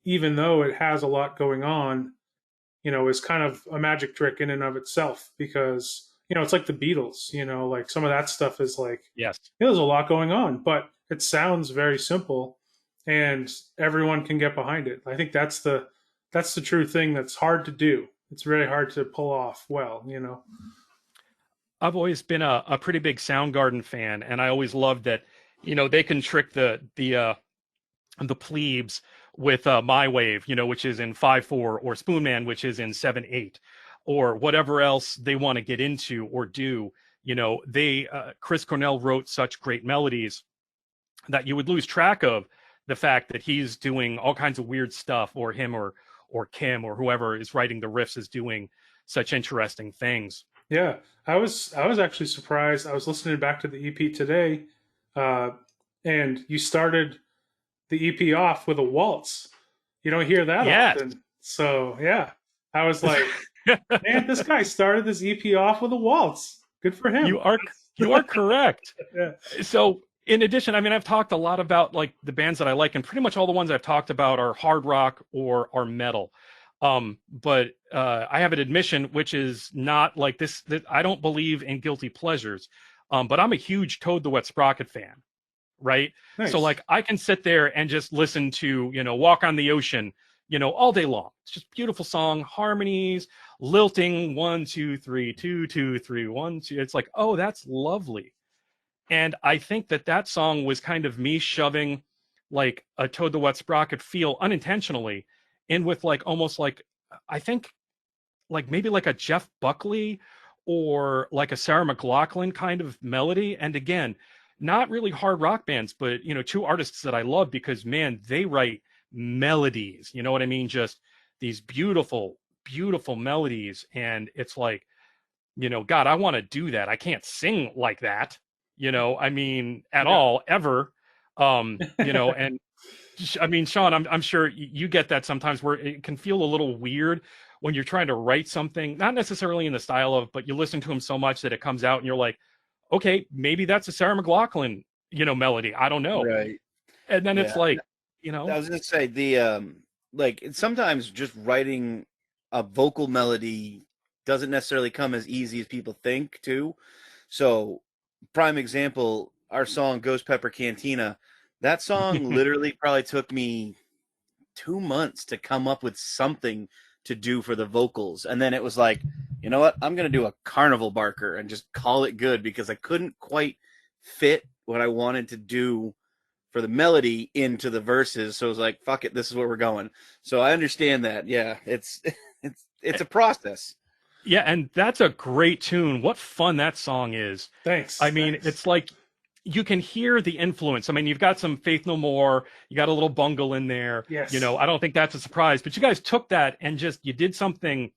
even though it has a lot going on. You know, is kind of a magic trick in and of itself, because, you know, it's like the Beatles, you know, like some of that stuff is like, Yes. there's a lot going on, but it sounds very simple and everyone can get behind it. I think that's the true thing that's hard to do. It's really hard to pull off well, you know. I've always been a pretty big Soundgarden fan, and I always loved that, you know, they can trick the plebes with My Wave, you know, which is in 5/4, or Spoon Man, which is in 7/8, or whatever else they want to get into or do. You know, Chris Cornell wrote such great melodies that you would lose track of the fact that he's doing all kinds of weird stuff, or him or Kim or whoever is writing the riffs is doing such interesting things. Yeah, I was actually surprised. I was listening back to the EP today, and you started the EP off with a waltz. You don't hear that often. So yeah, I was like, man, this guy started this EP off with a waltz. Good for him. You are correct. Yeah. So in addition, I mean, I've talked a lot about like the bands that I like, and pretty much all the ones I've talked about are hard rock or are metal. But I have an admission, which is not like this, that I don't believe in guilty pleasures. But I'm a huge Toad the Wet Sprocket fan. Right. Nice. So like I can sit there and just listen to, you know, Walk on the Ocean, you know, all day long. It's just beautiful song, harmonies, lilting, 1, 2, 3, 2, 2, 3, 1, 2. It's like, oh, that's lovely. And I think that song was kind of me shoving like a Toad the Wet Sprocket feel unintentionally in with like almost like, I think like maybe like a Jeff Buckley or like a Sarah McLachlan kind of melody. And again, not really hard rock bands, but, you know, two artists that I love because, man, they write melodies. You know what I mean? Just these beautiful, beautiful melodies. And it's like, you know, God, I want to do that. I can't sing like that, you know, I mean, at all, ever. You know, and I mean, Sean, I'm sure you get that sometimes where it can feel a little weird when you're trying to write something, not necessarily in the style of, but you listen to him so much that it comes out and you're like, okay, maybe that's a Sarah McLachlan, you know, melody. I don't know. Right. And then it's like, you know, I was gonna say the like sometimes just writing a vocal melody doesn't necessarily come as easy as people think too. So prime example, our song Ghost Pepper Cantina, that song literally probably took me 2 months to come up with something to do for the vocals. And then it was like, you know what? I'm going to do a carnival barker and just call it good, because I couldn't quite fit what I wanted to do for the melody into the verses. So I was like, fuck it. This is where we're going. So I understand that. Yeah. It's a process. Yeah. And that's a great tune. What fun that song is. Thanks. I mean, it's like, you can hear the influence. I mean, you've got some Faith No More, you got a little bungle in there. Yes. You know, I don't think that's a surprise, but you guys took that and just, you did something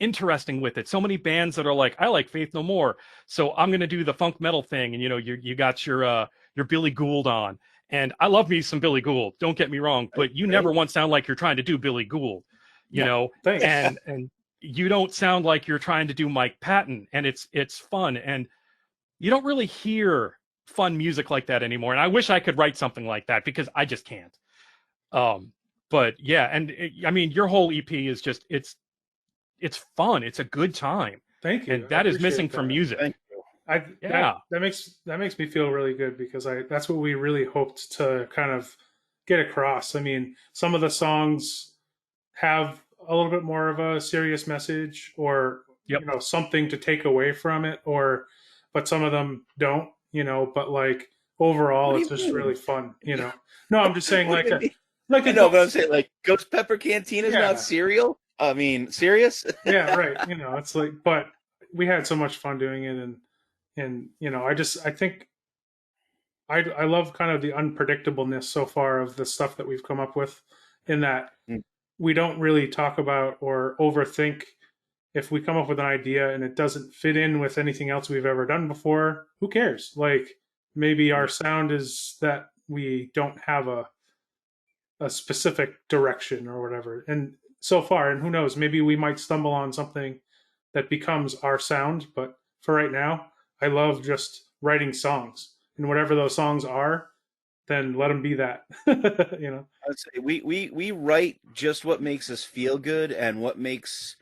interesting with it. So many bands that are like, I like Faith No More, so I'm going to do the funk metal thing. And, you know, you got your Billy Gould on, and I love me some Billy Gould. Don't get me wrong, but you never once sound like you're trying to do Billy Gould, you know, thanks. and you don't sound like you're trying to do Mike Patton, and it's fun. And you don't really hear fun music like that anymore. And I wish I could write something like that, because I just can't. But yeah. And I mean, your whole EP is just, it's fun. It's a good time. Thank you. And that is missing from music. Thank you. That makes me feel really good, because that's what we really hoped to kind of get across. I mean, some of the songs have a little bit more of a serious message, or you know, something to take away from it, but some of them don't, you know, but like overall it's just really fun, you know. No, I'm just saying, like I know, but I'm saying like Ghost Pepper Cantina is not cereal. I mean, serious? Yeah, right. It's like, but we had so much fun doing it, and I think I love kind of the unpredictableness so far of the stuff that we've come up with, in that Mm. we don't really talk about or overthink. If we come up with an idea and it doesn't fit in with anything else we've ever done before, who cares? Like, maybe our sound is that we don't have a specific direction or whatever. And so far, and who knows, maybe we might stumble on something that becomes our sound. But for right now, I love just writing songs, and whatever those songs are, then let them be that. I would say we write just what makes us feel good and what makes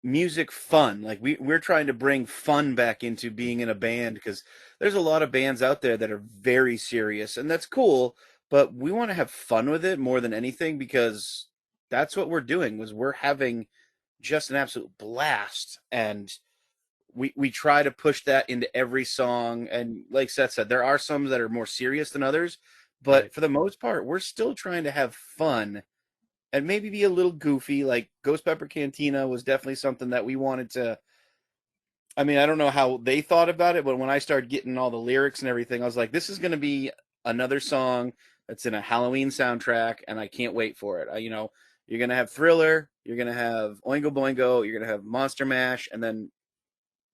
music fun. Like we're trying to bring fun back into being in a band, because there's a lot of bands out there that are very serious, and that's cool, but we want to have fun with it more than anything, because that's what we're doing. Was we're having just an absolute blast, and we try to push that into every song. And like Seth said, there are some that are more serious than others, but Right. for the most part, we're still trying to have fun and maybe be a little goofy. Like Ghost Pepper Cantina was definitely something that we wanted to. I mean, I don't know how they thought about it, but when I started getting all the lyrics and everything, I was like, this is going to be another song that's in a Halloween soundtrack, and I can't wait for it. You're going to have Thriller, you're going to have Oingo Boingo, you're going to have Monster Mash, and then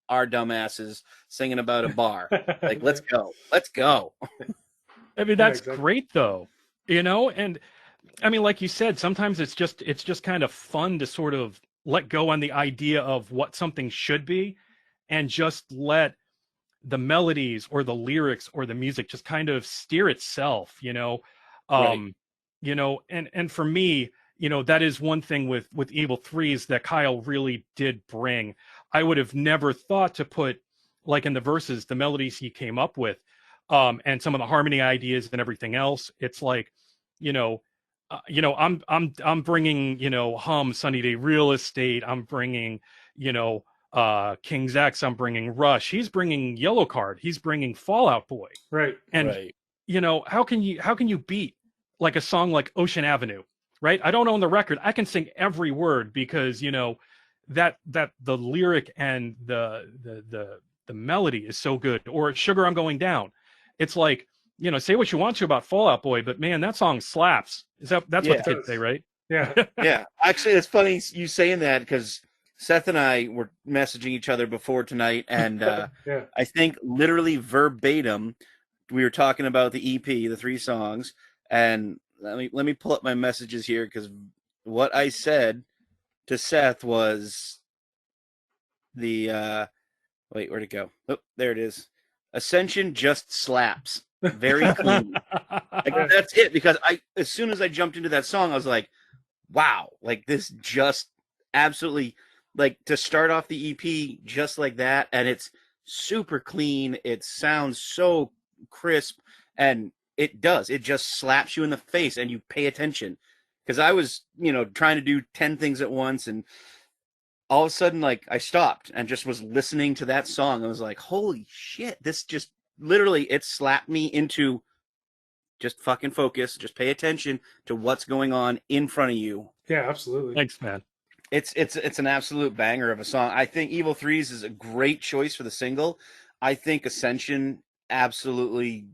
our dumbasses singing about a bar. Like, let's go. Let's go. I mean, that's exactly. great though, and I mean, like you said, sometimes it's just kind of fun to sort of let go on the idea of what something should be, and just let the melodies or the lyrics or the music just kind of steer itself, Right. And for me, that is one thing with Evil Threes that Kyle really did bring. I would have never thought to put, like, in the verses, the melodies he came up with, and some of the harmony ideas and everything else. It's like, I'm bringing, Hum, Sunny Day Real Estate. I'm bringing, King's X. I'm bringing Rush. He's bringing Yellow Card. He's bringing Fallout Boy. Right. And Right. how can you beat like a song like Ocean Avenue, right? I don't own the record. I can sing every word because that the lyric and the melody is so good. Or Sugar I'm Going Down. It's like, say what you want to about Fallout Boy, but man, that song slaps. That's what Yeah. the kids say, right? Yeah. Yeah. Actually, it's funny you saying that, because Seth and I were messaging each other before tonight, and Yeah. I think literally verbatim, we were talking about the EP, the 3 songs, and let me pull up my messages here, because what I said to Seth was the wait, where'd it go? Oh, there it is. Ascension just slaps. Very clean. Like, that's it, because as soon as I jumped into that song, I was like, wow, like this just absolutely, like, to start off the EP just like that, and it's super clean. It sounds so crisp, and it just slaps you in the face, and you pay attention. Because I was, trying to do 10 things at once, and all of a sudden, like, I stopped and just was listening to that song. I was like, holy shit, this just literally, it slapped me into just fucking focus, just pay attention to what's going on in front of you. Yeah, absolutely. Thanks, man. It's an absolute banger of a song. I think Evil Threes is a great choice for the single. I think Ascension absolutely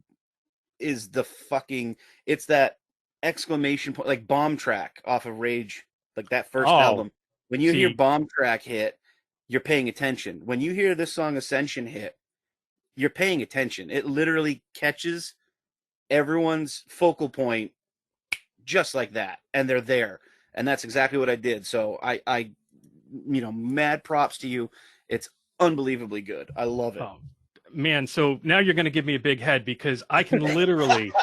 is the fucking, it's that exclamation point, like Bomb Track off of Rage, like that first album. When you hear Bomb Track hit, you're paying attention. When you hear this song Ascension hit, you're paying attention. It literally catches everyone's focal point just like that, and they're there. And that's exactly what I did. So I mad props to you. It's unbelievably good. I love it. Oh, man, so now you're going to give me a big head, because I can literally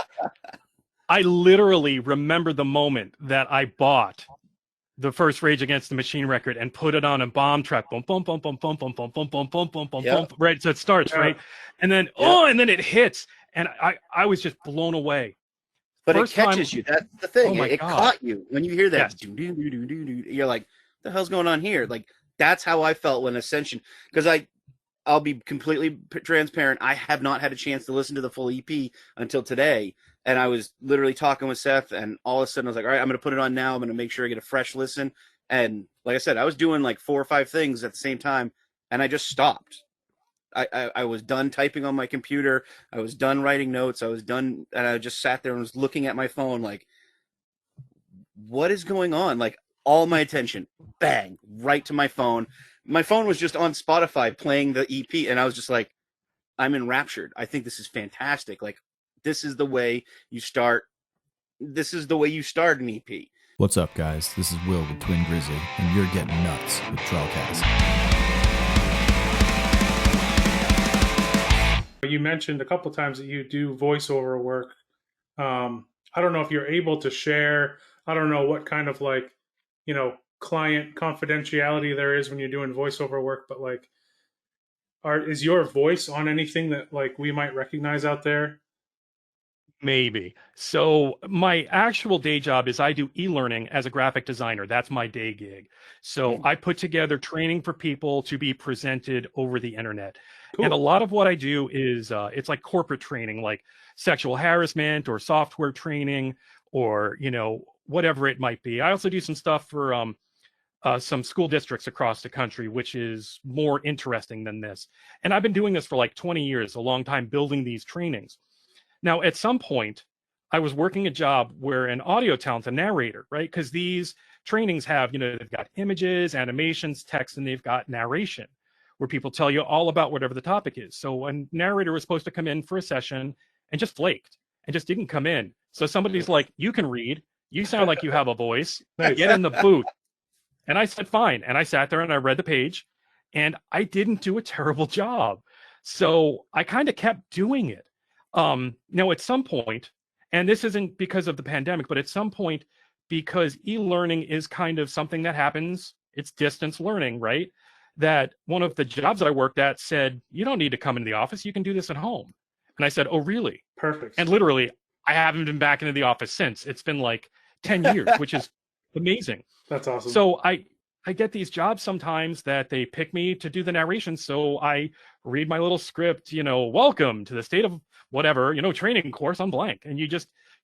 I literally remember the moment that I bought the first Rage Against the Machine record and put it on a bomb track. Boom, boom, boom, boom, boom, boom, boom, boom, boom, boom, boom, boom, boom. Right. So it starts, right? And then and then it hits. And I was just blown away. But First it catches you. That's the thing. It caught you. When you hear that, you're like, the hell's going on here? Like, that's how I felt when Ascension, because I'll be completely transparent. I have not had a chance to listen to the full EP until today. And I was literally talking with Seth, and all of a sudden I was like, all right, I'm going to put it on now. I'm going to make sure I get a fresh listen. And like I said, I was doing like 4 or 5 things at the same time, and I just stopped. I was done typing on my computer. I was done writing notes. I was done, and I just sat there and was looking at my phone like, what is going on? Like, all my attention, bang, right to my phone. My phone was just on Spotify playing the EP, and I was just like, I'm enraptured. I think this is fantastic. Like, this is the way you start. This is the way you start an EP. What's up, guys? This is Will with Twin Grizzly, and you're getting nuts with TrawlCast. You mentioned a couple times that you do voiceover work. I don't know if you're able to share. I don't know what kind of client confidentiality there is when you're doing voiceover work, but like, is your voice on anything that like we might recognize out there? Maybe. So my actual day job is I do e-learning as a graphic designer. That's my day gig. So I put together training for people to be presented over the internet. Cool. And a lot of what I do is it's like corporate training, like sexual harassment or software training or, whatever it might be. I also do some stuff for some school districts across the country, which is more interesting than this. And I've been doing this for like 20 years, a long time building these trainings. Now, at some point, I was working a job where an audio talent, a narrator, right? Because these trainings have, they've got images, animations, text, and they've got narration where people tell you all about whatever the topic is. So a narrator was supposed to come in for a session and just flaked and just didn't come in. So somebody's like, you can read. You sound like you have a voice. Get in the booth. And I said, fine. And I sat there and I read the page and I didn't do a terrible job. So I kind of kept doing it. Now, at some point, and this isn't because of the pandemic, but at some point, because e-learning is kind of something that happens, it's distance learning, right? That one of the jobs I worked at said, you don't need to come into the office. You can do this at home. And I said, oh, really? Perfect. And literally, I haven't been back into the office since. It's been like 10 years, which is amazing. That's awesome. So I get these jobs sometimes that they pick me to do the narration. So I read my little script, welcome to the state of whatever, training course on blank. And you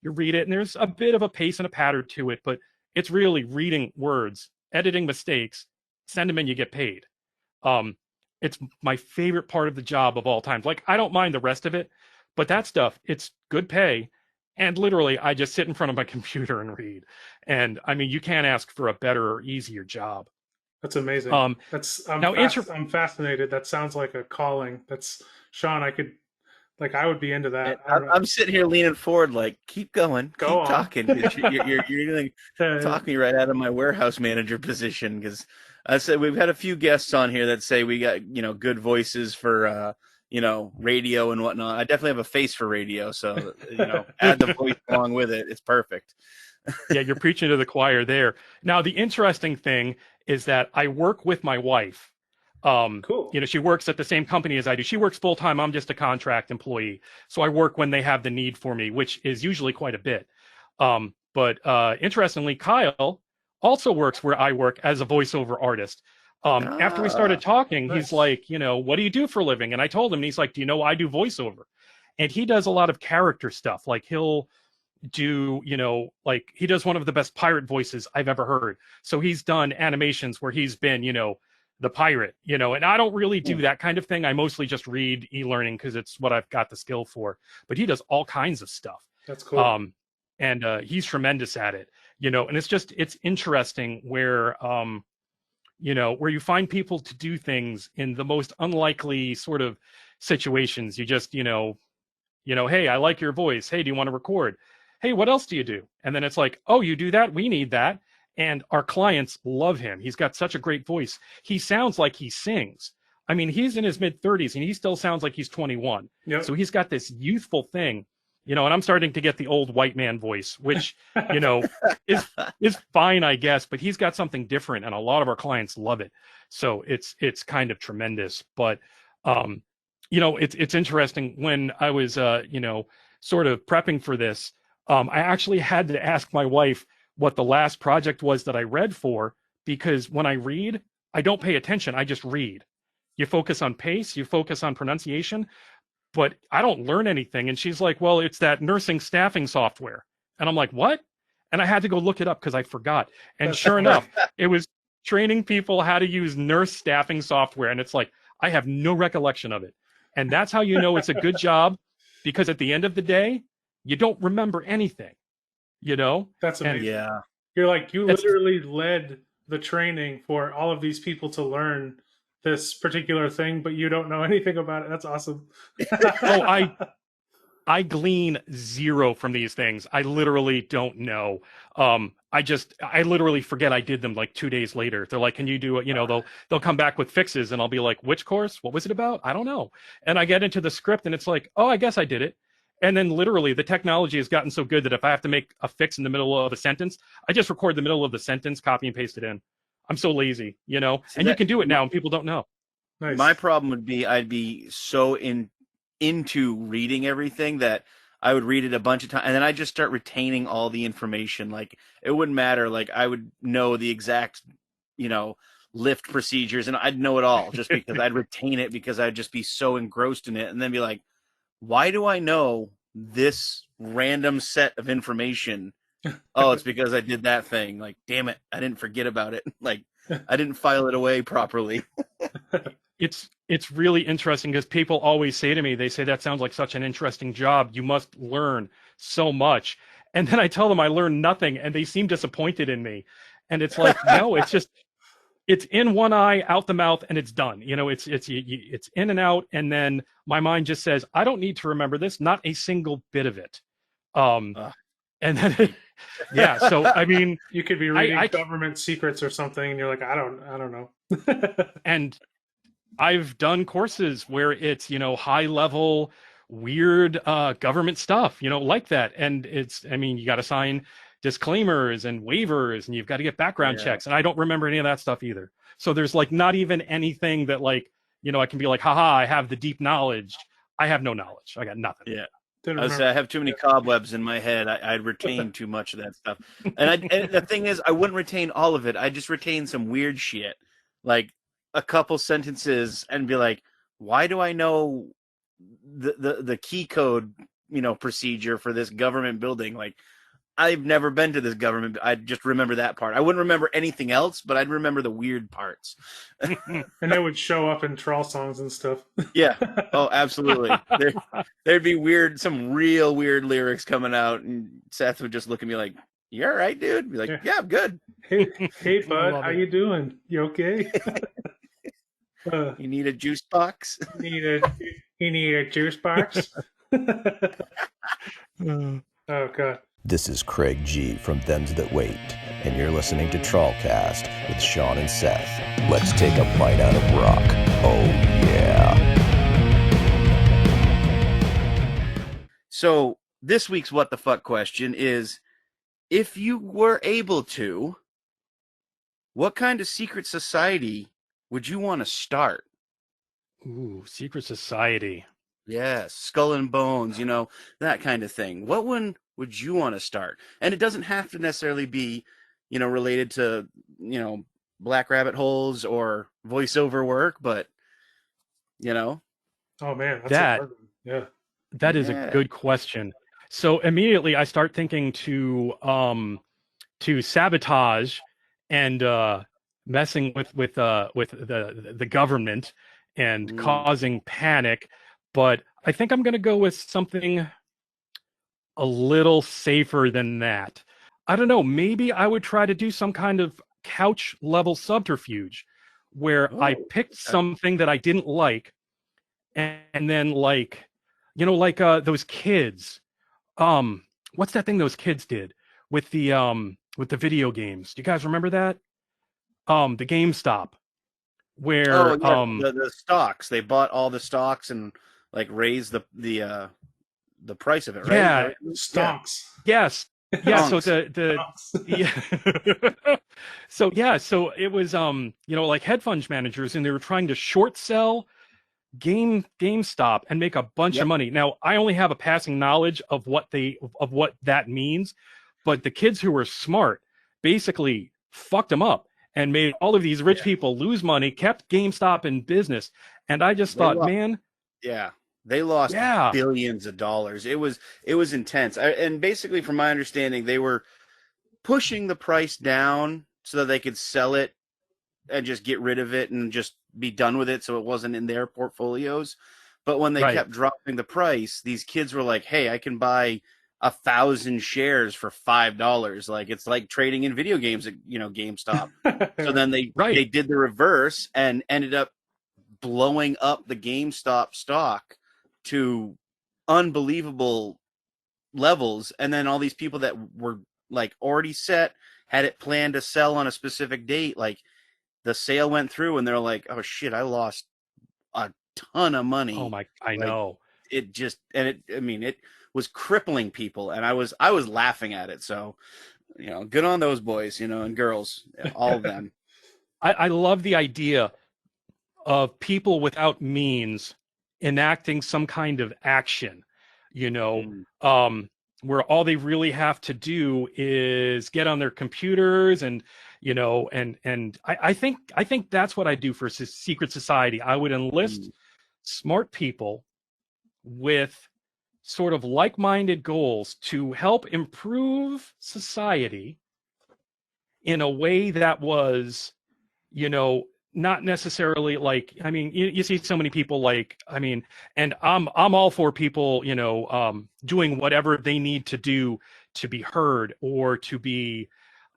read it and there's a bit of a pace and a pattern to it, but it's really reading words, editing mistakes, send them in, you get paid. It's my favorite part of the job of all time. Like, I don't mind the rest of it, but that stuff, it's good pay. And literally, I just sit in front of my computer and read. And I mean, you can't ask for a better or easier job. That's amazing. I'm fascinated. That sounds like a calling. That's Sean. I would be into that. I'm sitting here leaning forward, like, keep going, keep talking. You're going to talk me right out of my warehouse manager position. Because I said we've had a few guests on here that say we got good voices for radio and whatnot. I definitely have a face for radio, so add the voice along with it. It's perfect. Yeah, you're preaching to the choir there. Now, the interesting thing is that I work with my wife. Cool. She works at the same company as I do. She works full time. I'm just a contract employee. So I work when they have the need for me, which is usually quite a bit. But interestingly, Kyle also works where I work as a voiceover artist. After we started talking, nice. He's like, what do you do for a living? And I told him, and he's like, do you know I do voiceover? And he does a lot of character stuff. Like he'll do, he does one of the best pirate voices I've ever heard. So he's done animations where he's been, the pirate, and I don't really do that kind of thing. I mostly just read e-learning because it's what I've got the skill for. But he does all kinds of stuff. That's cool. And he's tremendous at it, and it's interesting where, where you find people to do things in the most unlikely sort of situations. You just, hey, I like your voice. Hey, do you want to record? Hey, what else do you do? And then it's like, oh, you do that? We need that. And our clients love him. He's got such a great voice. He sounds like he sings. I mean, he's in his mid-30s and he still sounds like he's 21. Yep. So he's got this youthful thing, and I'm starting to get the old white man voice, which, is fine, I guess, but he's got something different and a lot of our clients love it. So it's kind of tremendous. But, it's interesting when I was, sort of prepping for this, I actually had to ask my wife what the last project was that I read for, because when I read, I don't pay attention. I just read. You focus on pace, you focus on pronunciation, but I don't learn anything. And she's like, well, it's that nursing staffing software. And I'm like, what? And I had to go look it up because I forgot. And sure enough, it was training people how to use nurse staffing software, and it's like I have no recollection of it. And that's how you know it's a good job, because at the end of the day, you don't remember anything. You know? That's amazing. Yeah. You're like, you literally led the training for all of these people to learn this particular thing, but you don't know anything about it. That's awesome. Oh, I glean zero from these things. I literally don't know. I literally forget I did them like 2 days later. They're like, can you do it? You know, they'll come back with fixes, and I'll be like, which course? What was it about? I don't know. And I get into the script, and it's like, oh, I guess I did it. And then literally the technology has gotten so good that if I have to make a fix in the middle of a sentence, I just record the middle of the sentence, copy and paste it in. I'm so lazy, you know, and you can do it now and people don't know. Nice. My problem would be I'd be so into reading everything that I would read it a bunch of times, and then I just start retaining all the information. Like, it wouldn't matter. Like, I would know the exact, lift procedures, and I'd know it all just because I'd retain it, because I'd just be so engrossed in it, and then be like, why do I know this random set of information? Oh, it's because I did that thing. Like, damn it, I didn't forget about it. Like, I didn't file it away properly. It's really interesting, because people always say to me, they say, that sounds like such an interesting job. You must learn so much. And then I tell them I learned nothing, and they seem disappointed in me. And it's like, no, it's just, it's in one eye, out the mouth, and it's done. You know, it's in and out. And then my mind just says, I don't need to remember this, not a single bit of it. And then, yeah. So, I mean, you could be reading government secrets or something, and you're like, I don't know. And I've done courses where it's, high level, weird government stuff, like that. And you got to sign disclaimers and waivers, and you've got to get background checks. And I don't remember any of that stuff either. So there's like not even anything that I can be like, haha, I have the deep knowledge. I have no knowledge. I got nothing. Yeah. I have too many cobwebs in my head. I'd retain too much of that stuff. And the thing is, I wouldn't retain all of it. I just retain some weird shit, like a couple sentences, and be like, why do I know the key code, procedure for this government building? Like, I've never been to this government. I just remember that part. I wouldn't remember anything else, but I'd remember the weird parts. And it would show up in Trawl songs and stuff. Yeah. Oh, absolutely. There'd be some real weird lyrics coming out, and Seth would just look at me like, "You all right, dude?" Be like, "Yeah, I'm good." Hey, bud, how you doing? You okay? You need a juice box? You need a juice box? Oh, God. This is Craig G from Thems That Wait, and you're listening to TrawlCast with Sean and Seth. Let's take a bite out of rock. Oh, yeah. So this week's What the Fuck question is, if you were able to, what kind of secret society would you want to start? Ooh, secret society. Yes, Skull and Bones, that kind of thing. What one would you want to start? And it doesn't have to necessarily be, related to, black rabbit holes or voiceover work, but, Oh, man. Yeah. That is a good question. So immediately I start thinking to sabotage and messing with the government and causing panic. But I think I'm going to go with something a little safer than that. I don't know. Maybe I would try to do some kind of couch level subterfuge where I picked something that I didn't like, and then those kids. What's that thing those kids did with the video games? Do you guys remember that? The GameStop, where the stocks. They bought all the stocks and raised the price of it, right? Yeah, stocks. Yes. Yeah, so so it was hedge fund managers, and they were trying to short sell GameStop and make a bunch of money. Now, I only have a passing knowledge of what that means, but the kids who were smart basically fucked them up and made all of these rich people lose money, kept GameStop in business. And I just thought, they lost billions of dollars. It was intense. And basically, from my understanding, they were pushing the price down so that they could sell it and just get rid of it and just be done with it, so it wasn't in their portfolios. But when they kept dropping the price, these kids were like, "Hey, I can buy 1,000 shares for $5." Like, it's like trading in video games at GameStop. So then they did the reverse and ended up blowing up the GameStop stock to unbelievable levels. And then all these people that were like already set, had it planned to sell on a specific date, like the sale went through and they're like, "Oh shit, I lost a ton of money." Oh my, I know. It just, and it was crippling people, and I was laughing at it. So, good on those boys, and girls, all of them. I love the idea of people without means enacting some kind of action, where all they really have to do is get on their computers and, I think that's what I do for secret society. I would enlist smart people with sort of like-minded goals to help improve society in a way that was, not necessarily like, I mean, you see so many people and I'm all for people, doing whatever they need to do to be heard or to be,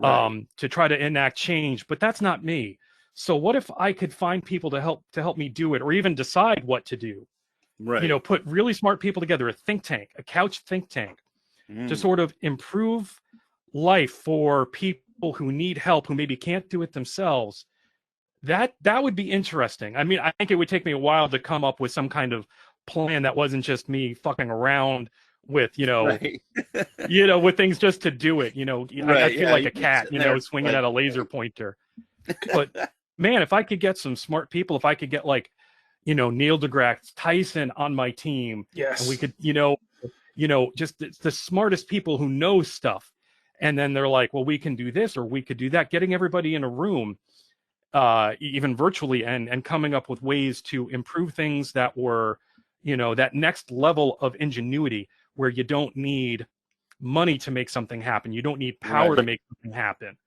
to try to enact change, but that's not me. So what if I could find people to help me do it, or even decide what to do? Right. Put really smart people together, a think tank, a couch think tank, to sort of improve life for people who need help, who maybe can't do it themselves. That would be interesting. I mean, I think it would take me a while to come up with some kind of plan that wasn't just me fucking around with, with things just to do it. I feel like a cat, swinging at a laser pointer. But man, if I could get some smart people, if I could get like, Neil deGrasse Tyson on my team, yes, and we could, just the smartest people who know stuff, and then they're like, well, we can do this or we could do that. Getting everybody in a room, even virtually, and coming up with ways to improve things that were, that next level of ingenuity where you don't need money to make something happen. You don't need power to make something happen.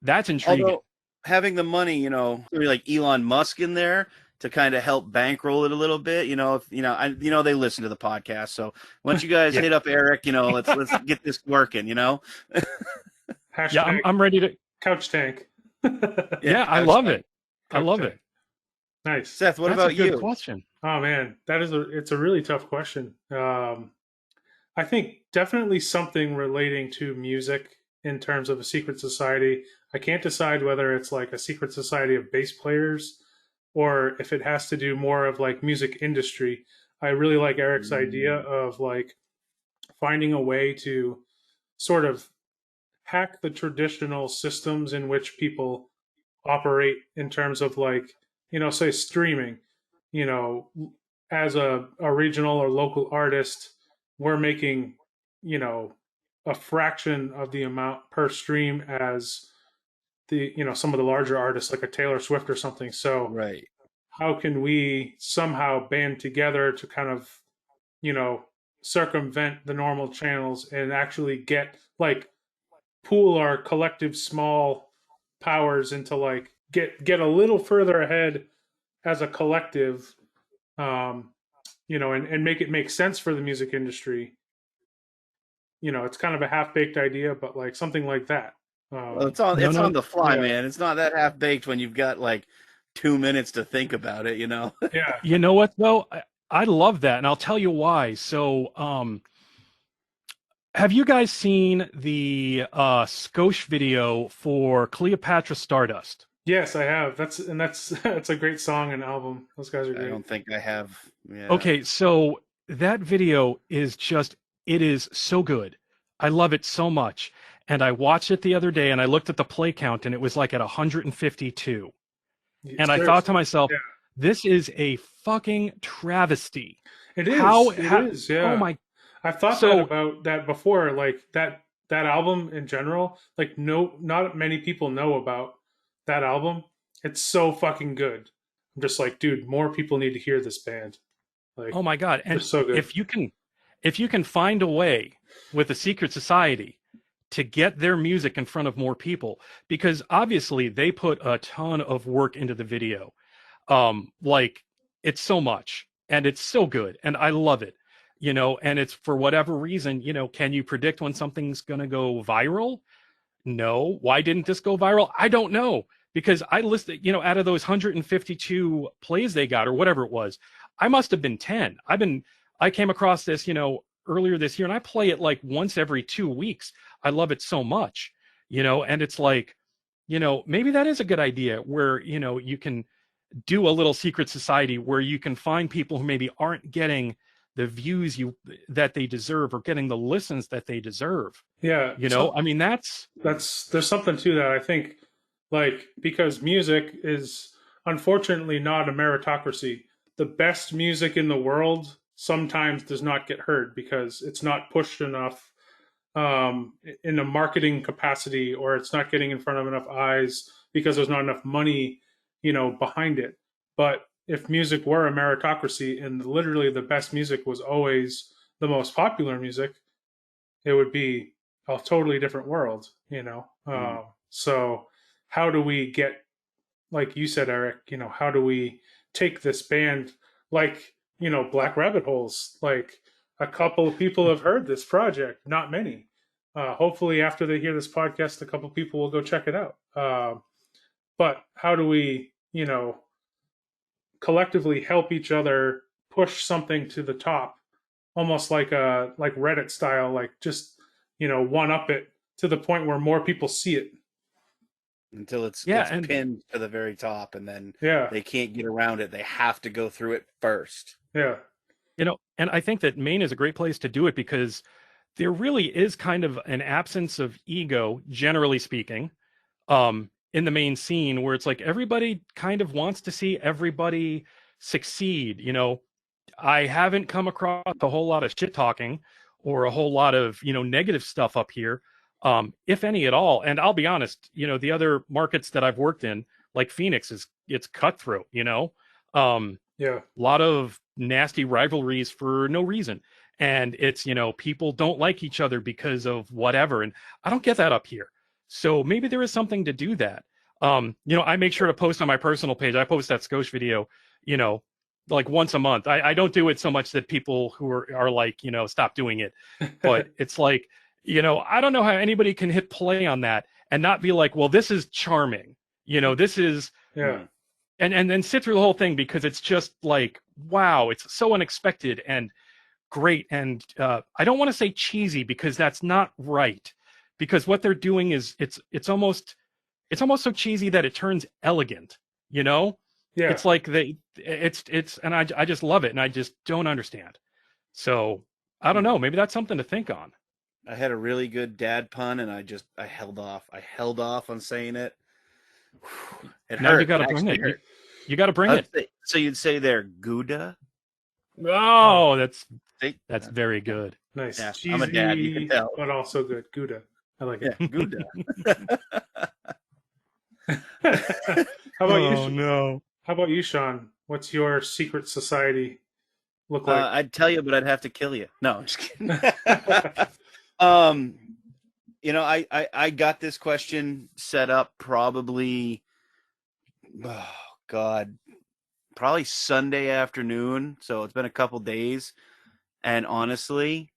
That's intriguing. Although having the money, like Elon Musk in there to kind of help bankroll it a little bit, if they listen to the podcast. So once you guys hit up Eric, let's get this working, Hashtag I'm ready to couch tank. I love it. I love it. Nice. Seth, what about you? Good question. Oh man, it's a really tough question. I think definitely something relating to music in terms of a secret society. I can't decide whether it's like a secret society of bass players or if it has to do more of like music industry. I really like Eric's idea of like finding a way to sort of hack the traditional systems in which people operate in terms of like, say streaming, as a regional or local artist, we're making, a fraction of the amount per stream as the, some of the larger artists like a Taylor Swift or something. So how can we somehow band together to kind of, circumvent the normal channels and actually get like pool our collective small powers into like get a little further ahead as a collective, and make it make sense for the music industry. It's kind of a half-baked idea, but like something like that. Well, it's on the fly, man. It's not that half-baked when you've got like 2 minutes to think about it, Yeah. You know what though? I love that, and I'll tell you why. So, have you guys seen the Skosh video for Cleopatra Stardust? Yes, I have. That's a great song and album. Those guys are great. I don't think I have. Yeah. Okay, so that video is it is so good. I love it so much. And I watched it the other day and I looked at the play count and it was like at 152. And I thought to myself, this is a fucking travesty. It is. It is, yeah. Oh my. I've thought that about that before, like that album in general, like not many people know about that album. It's so fucking good. I'm just like, dude, more people need to hear this band. Like, oh my God. And so good. if you can find a way with a secret society to get their music in front of more people, because obviously they put a ton of work into the video. Like, it's so much, and it's so good, and I love it, and it's, for whatever reason, can you predict when something's going to go viral? No. Why didn't this go viral? I don't know, because I listed, out of those 152 plays they got, or whatever it was, I must have been 10. I came across this, earlier this year, and I play it like once every 2 weeks. I love it so much, and it's like, maybe that is a good idea, where, you can do a little secret society where you can find people who maybe aren't getting the views that they deserve, or getting the listens that they deserve. Yeah. I mean, there's something to that. I think, like, because music is unfortunately not a meritocracy. The best music in the world sometimes does not get heard because it's not pushed enough in a marketing capacity, or it's not getting in front of enough eyes because there's not enough money, behind it. But if music were a meritocracy and literally the best music was always the most popular music, it would be a totally different world, So how do we get, like you said, Eric, how do we take this band, like, Black Rabbit Holes, like, a couple of people have heard this project, not many. Hopefully after they hear this podcast, a couple of people will go check it out. But how do we, collectively help each other push something to the top, almost like Reddit style, like, just, one up it to the point where more people see it until it's and pinned to the very top, and then yeah, they can't get around it. They have to go through it first. Yeah. And I think that Maine is a great place to do it, because there really is kind of an absence of ego, generally speaking, in the Maine scene, where it's like everybody kind of wants to see everybody succeed. I haven't come across a whole lot of shit talking or a whole lot of, negative stuff up here, if any at all. And I'll be honest, the other markets that I've worked in, like Phoenix, it's cutthroat, yeah, a lot of nasty rivalries for no reason. And it's, people don't like each other because of whatever. And I don't get that up here. So maybe there is something to do that. I make sure to post on my personal page. I post that Scotia video, like once a month. I don't do it so much that people who are like, stop doing it. But it's like, I don't know how anybody can hit play on that and not be like, well, this is charming. This is, and then sit through the whole thing, because it's just like, wow, it's so unexpected and great. And I don't want to say cheesy, because that's not right. Because what they're doing is it's almost so cheesy that it turns elegant, Yeah. It's like and I just love it, and I just don't understand. So I don't know, maybe that's something to think on. I had a really good dad pun, and I held off. I held off on saying it. It now hurt. You got to bring it. You got to bring it. So you'd say they're Gouda? Oh, that's very good. Nice. Yeah, Cheesy, I'm a dad, you can tell. but also good. Gouda. I like it. Yeah, Gouda. How about you? Oh, no. How about you, Sean? What's your secret society look like? I'd tell you, but I'd have to kill you. No, I'm just kidding. I got this question set up probably, probably Sunday afternoon. So it's been a couple days, and honestly,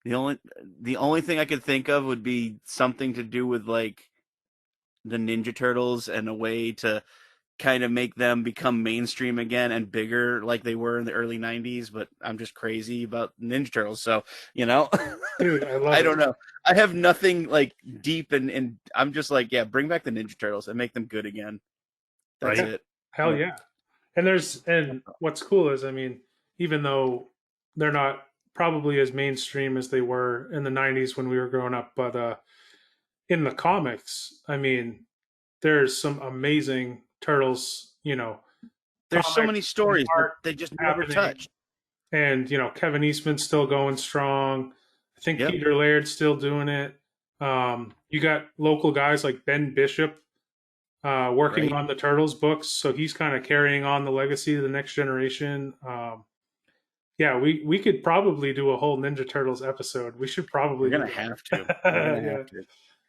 the only thing I could think of would be something to do with like the Ninja Turtles and a way to kind of make them become mainstream again and bigger like they were in the early 90s. But I'm just crazy about Ninja Turtles. So, Dude, I love I don't know. I have nothing like deep and I'm just like, yeah, bring back the Ninja Turtles and make them good again. That's it. Hell yeah. And what's cool is, I mean, even though they're not probably as mainstream as they were in the 90s when we were growing up, but in the comics, I mean, there's some amazing Turtles, There's so many stories that they just never touched. And, Kevin Eastman's still going strong. I think Peter Laird's still doing it. You got local guys like Ben Bishop working on the Turtles books, so he's kind of carrying on the legacy of the next generation. Yeah, we could probably do a whole Ninja Turtles episode. We should probably We're gonna do that. have to. We're gonna Yeah. have to.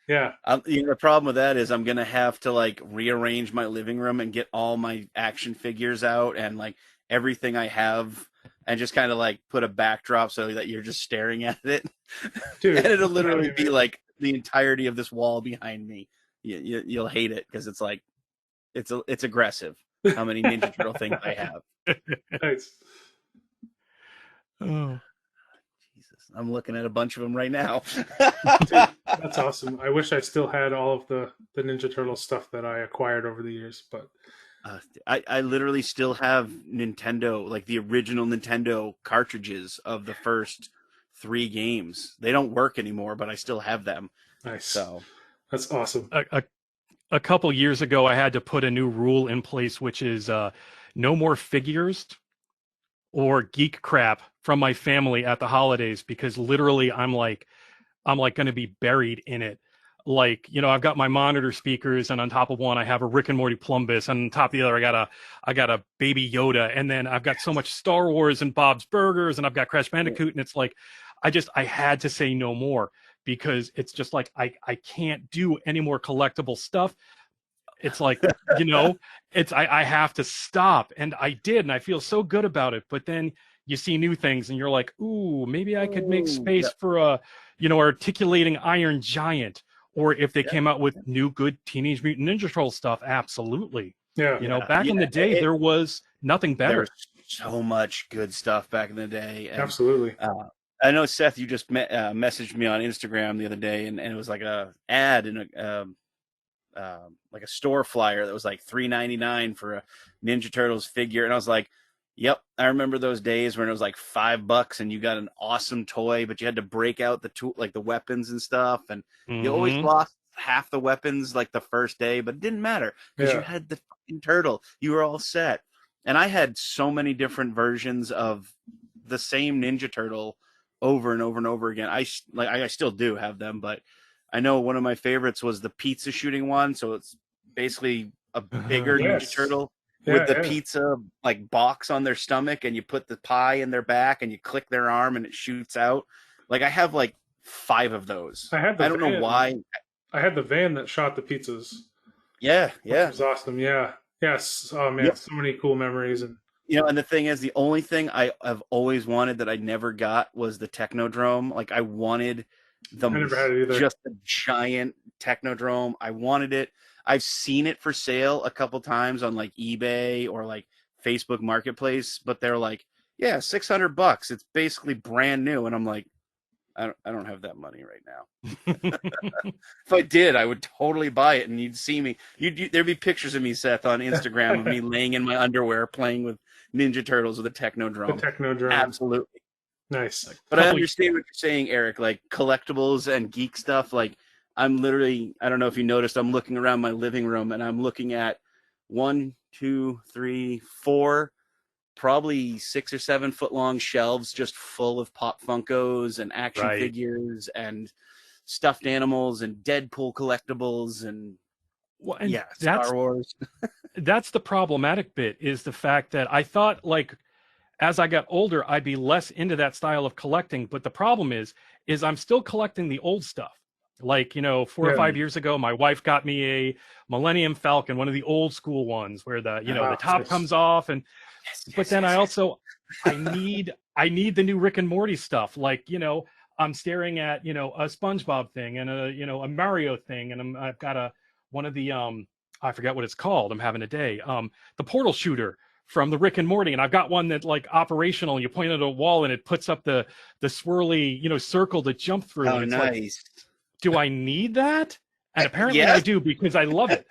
Yeah. The problem with that is I'm gonna have to like rearrange my living room and get all my action figures out and like everything I have, and just kind of like put a backdrop so that you're just staring at it, Dude, and it'll literally yeah, be like the entirety of this wall behind me. You'll hate it because it's like it's aggressive how many Ninja Turtle things I have. nice. Oh. Jesus, I'm looking at a bunch of them right now. Dude, that's awesome. I wish I still had all of the Ninja Turtle stuff that I acquired over the years, but I literally still have Nintendo, like the original Nintendo cartridges of the first 3 games. They don't work anymore, but I still have them. nice. So That's awesome. A couple years ago, I had to put a new rule in place, which is no more figures or geek crap from my family at the holidays, because literally I'm like going to be buried in it. Like, I've got my monitor speakers, and on top of one I have a Rick and Morty Plumbus, and on top of the other I got a Baby Yoda, and then I've got so much Star Wars and Bob's Burgers, and I've got Crash Bandicoot, and it's like I had to say no more, because it's just like I can't do any more collectible stuff. It's like, I have to stop. And I did, and I feel so good about it. But then you see new things and you're like, ooh, maybe I could make space for a, articulating Iron Giant. Or if they came out with new good Teenage Mutant Ninja Turtle stuff, absolutely. Yeah. Back in the day, there was nothing better. There was so much good stuff back in the day. And, Absolutely. I know, Seth, you just messaged me on Instagram the other day, and it was like a ad in like a store flyer that was like $3.99 for a Ninja Turtles figure, and I was like, "Yep, I remember those days when it was like $5 and you got an awesome toy, but you had to break out the tool, like the weapons and stuff, and you always lost half the weapons like the first day, but it didn't matter because you had the fucking turtle. You were all set." And I had so many different versions of the same Ninja Turtle over and over and over again. I still do have them, but I know one of my favorites was the pizza shooting one. So it's basically a bigger Ninja Turtle with the pizza like box on their stomach, and you put the pie in their back and you click their arm and it shoots out. Like I have like 5 of those. I don't know why. I had the van that shot the pizzas. Yeah. Which was awesome. Yeah. Yes. Oh man, so many cool memories. And and the thing is, the only thing I've always wanted that I never got was the Technodrome. Like I wanted just a giant Technodrome. I wanted it. I've seen it for sale a couple times on like eBay or like Facebook Marketplace, but they're like, yeah, $600. It's basically brand new. And I'm like, I don't have that money right now. If I did, I would totally buy it, and you'd see me. There'd be pictures of me, Seth, on Instagram of me laying in my underwear playing with Ninja Turtles with a Technodrome. The Technodrome. Absolutely. Nice. But I understand what you're saying, Eric. Like collectibles and geek stuff. Like I'm literally, I don't know if you noticed, I'm looking around my living room and I'm looking at 1, 2, 3, 4, probably 6 or 7 foot long shelves just full of Pop Funkos and action figures and stuffed animals and Deadpool collectibles and Star Wars. That's the problematic bit, is the fact that I thought, like, as I got older, I'd be less into that style of collecting. But the problem is I'm still collecting the old stuff. Like, 4 or 5 years ago, my wife got me a Millennium Falcon, one of the old school ones where the, the top comes off. And, but then I need the new Rick and Morty stuff. Like, I'm staring at, a SpongeBob thing and a Mario thing. And I've got one of the, I forget what it's called. I'm having a day. The portal shooter from the Rick and Morty, and I've got one that like operational. And you point at a wall and it puts up the swirly circle to jump through. Oh, and it's nice. Like, do I need that? And apparently I do, because I love it.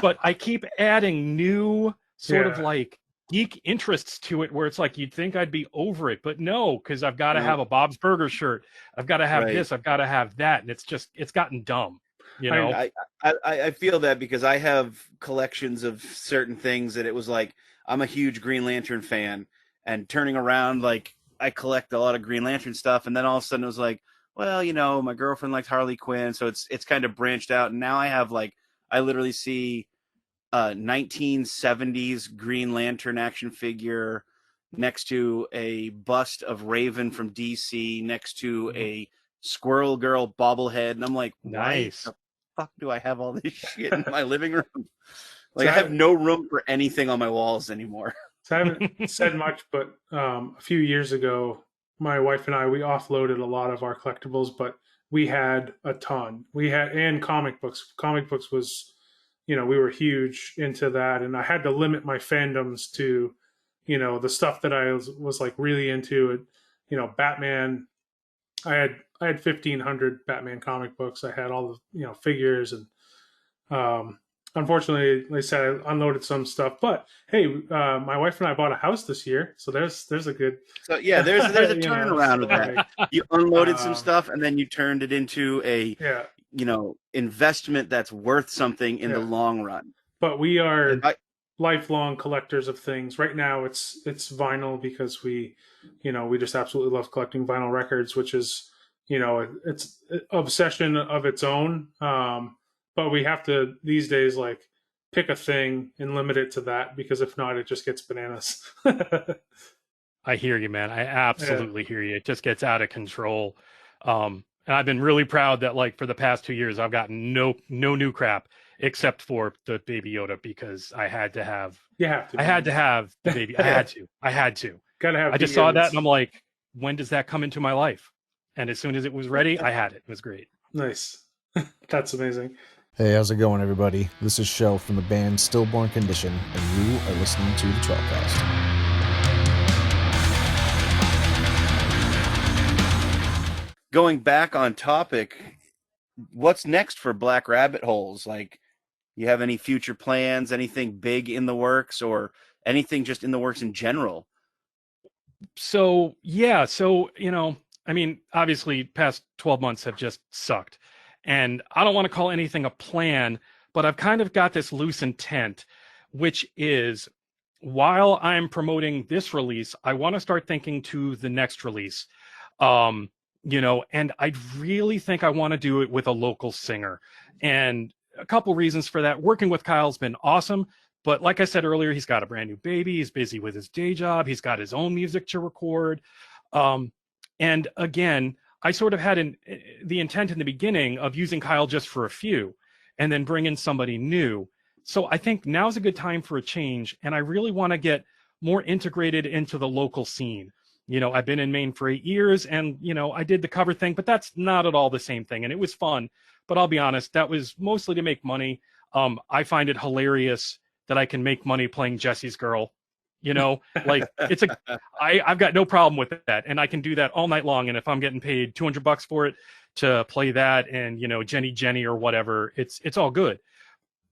But I keep adding new sort of like geek interests to it, where it's like you'd think I'd be over it, but no, because I've got to have a Bob's Burger shirt. I've got to have this. I've got to have that, and it's gotten dumb. I feel that because I have collections of certain things that it was like I'm a huge Green Lantern fan, and turning around, like I collect a lot of Green Lantern stuff, and then all of a sudden it was like, well, my girlfriend liked Harley Quinn, so it's kind of branched out, and now I have like I literally see 1970s Green Lantern action figure, next to a bust of Raven from DC, next to a Squirrel Girl bobblehead, and I'm like, Nice. why the fuck do I have all this shit in my living room? Like, So I have no room for anything on my walls anymore. So I haven't said much, but a few years ago, my wife and I, we offloaded a lot of our collectibles, but we had a ton. We had, and comic books. Comic books was, we were huge into that, and I had to limit my fandoms to, the stuff that I was like really into. Batman. I had 1,500 Batman comic books. I had all the figures, and unfortunately, like I said, I unloaded some stuff. But hey, my wife and I bought a house this year, so there's a good. So yeah, there's a You know, turnaround with that. like, You unloaded some stuff, and then you turned it into a yeah. investment that's worth something in the Yeah. long run. But we are And lifelong collectors of things. Right now, it's vinyl because we just absolutely love collecting vinyl records, which is it's an obsession of its own. But we have to these days like pick a thing and limit it to that, because if not, it just gets bananas. I hear you, man. I absolutely hear you. It just gets out of control. And I've been really proud that like for the past 2 years, I've gotten no new crap except for the Baby Yoda, because I had to have. You have to. I had to have the baby. I had to. Gotta have. I just saw that and I'm like, when does that come into my life? And as soon as it was ready, I had it. It was great. Nice. That's amazing. Hey, how's it going, everybody? This is Shell from the band Stillborn Condition, and you are listening to the TrawlCast. going back on topic, what's next for Black Rabbit Holes? Like, you have any future plans, anything big in the works, or anything just in the works in general? So, yeah. So, I mean, obviously past 12 months have just sucked. And I don't want to call anything a plan, but I've kind of got this loose intent, which is while I'm promoting this release, I want to start thinking to the next release. And I really think I want to do it with a local singer. And a couple reasons for that. Working with Kyle's been awesome. But like I said earlier, he's got a brand new baby. He's busy with his day job. He's got his own music to record. And again, I sort of had the intent in the beginning of using Kyle just for a few and then bring in somebody new. So I think now's a good time for a change. And I really want to get more integrated into the local scene. I've been in Maine for 8 years and, I did the cover thing, but that's not at all the same thing. And it was fun. But I'll be honest, that was mostly to make money. I find it hilarious that I can make money playing Jesse's Girl. Like I've got no problem with that. And I can do that all night long. And if I'm getting paid $200 for it to play that and, Jenny or whatever, it's all good.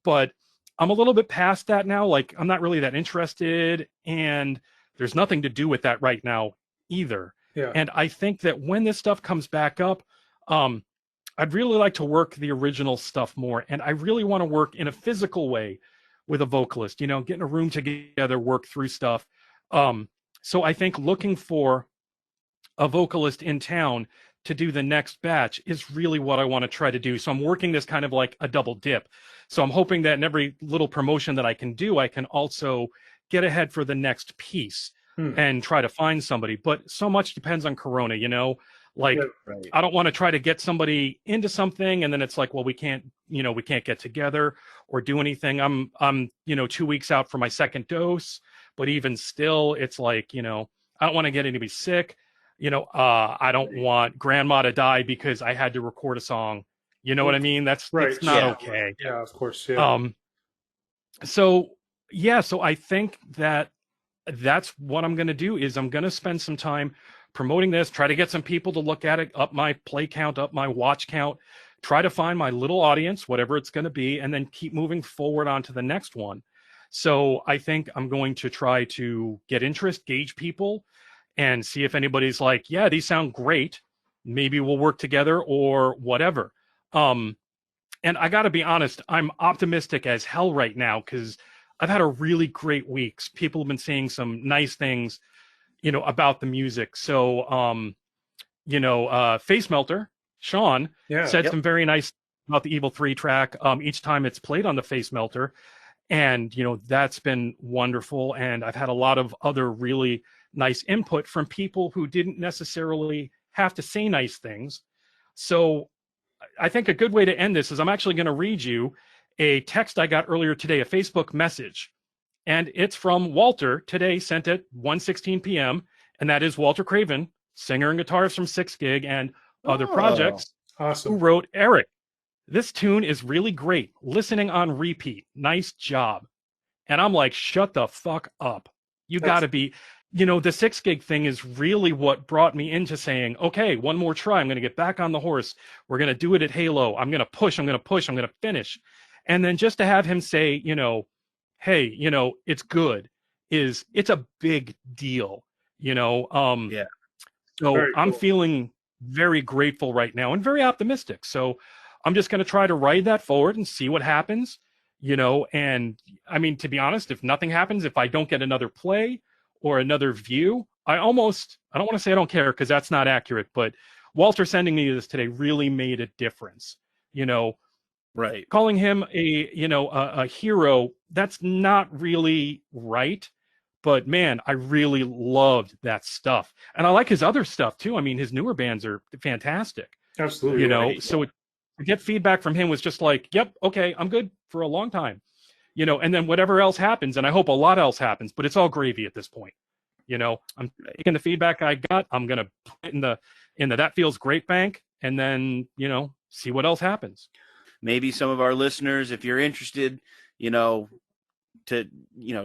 But I'm a little bit past that now. Like, I'm not really that interested, and there's nothing to do with that right now either. Yeah. And I think that when this stuff comes back up, I'd really like to work the original stuff more. And I really want to work in a physical way with a vocalist, get in a room together, work through stuff. So I think looking for a vocalist in town to do the next batch is really what I want to try to do. So I'm working this kind of like a double dip. So I'm hoping that in every little promotion that I can do, I can also get ahead for the next piece and try to find somebody. But so much depends on Corona, like Right. I don't want to try to get somebody into something and then it's like, well, we can't get together or do anything. I'm 2 weeks out for my second dose, but even still, it's like, I don't want to get anybody sick. I don't want grandma to die because I had to record a song. You know what I mean? That's not okay. Yeah, of course. Yeah. So I think that's what I'm going to do is I'm going to spend some time promoting this, try to get some people to look at it, up my play count, up my watch count, try to find my little audience, whatever it's going to be, and then keep moving forward on to the next one. So I think I'm going to try to get interest, gauge people, and see if anybody's like, yeah, these sound great. Maybe we'll work together or whatever. And I got to be honest, I'm optimistic as hell right now because I've had a really great weeks. People have been saying some nice things, about the music. So, Face Melter, Sean, said some very nice about the Evil 3 track each time it's played on the Face Melter. And, that's been wonderful. And I've had a lot of other really nice input from people who didn't necessarily have to say nice things. So I think a good way to end this is I'm actually going to read you a text I got earlier today, a Facebook message. And it's from Walter today, sent at 1:16 p.m. And that is Walter Craven, singer and guitarist from 6GIG and other projects, Awesome. who wrote, Eric, this tune is really great. Listening on repeat. Nice job. And I'm like, shut the fuck up. You got to be, the 6GIG thing is really what brought me into saying, okay, one more try. I'm going to get back on the horse. We're going to do it at Halo. I'm going to push. I'm going to finish. And then just to have him say, hey, it's good, it's a big deal, Yeah. So Very I'm cool. feeling very grateful right now and very optimistic. So I'm just going to try to ride that forward and see what happens, and I mean, to be honest, if nothing happens, if I don't get another play or another view, I don't want to say I don't care, because that's not accurate, but Walter sending me this today really made a difference. Right. Calling him a hero, that's not really right. But man, I really loved that stuff. And I like his other stuff too. I mean, his newer bands are fantastic. Absolutely. Right. So to get feedback from him was just like, yep, okay, I'm good for a long time. And then whatever else happens, and I hope a lot else happens, but it's all gravy at this point. I'm taking the feedback I got, I'm gonna put it in the that feels great bank, and then, see what else happens. Maybe some of our listeners, if you're interested, to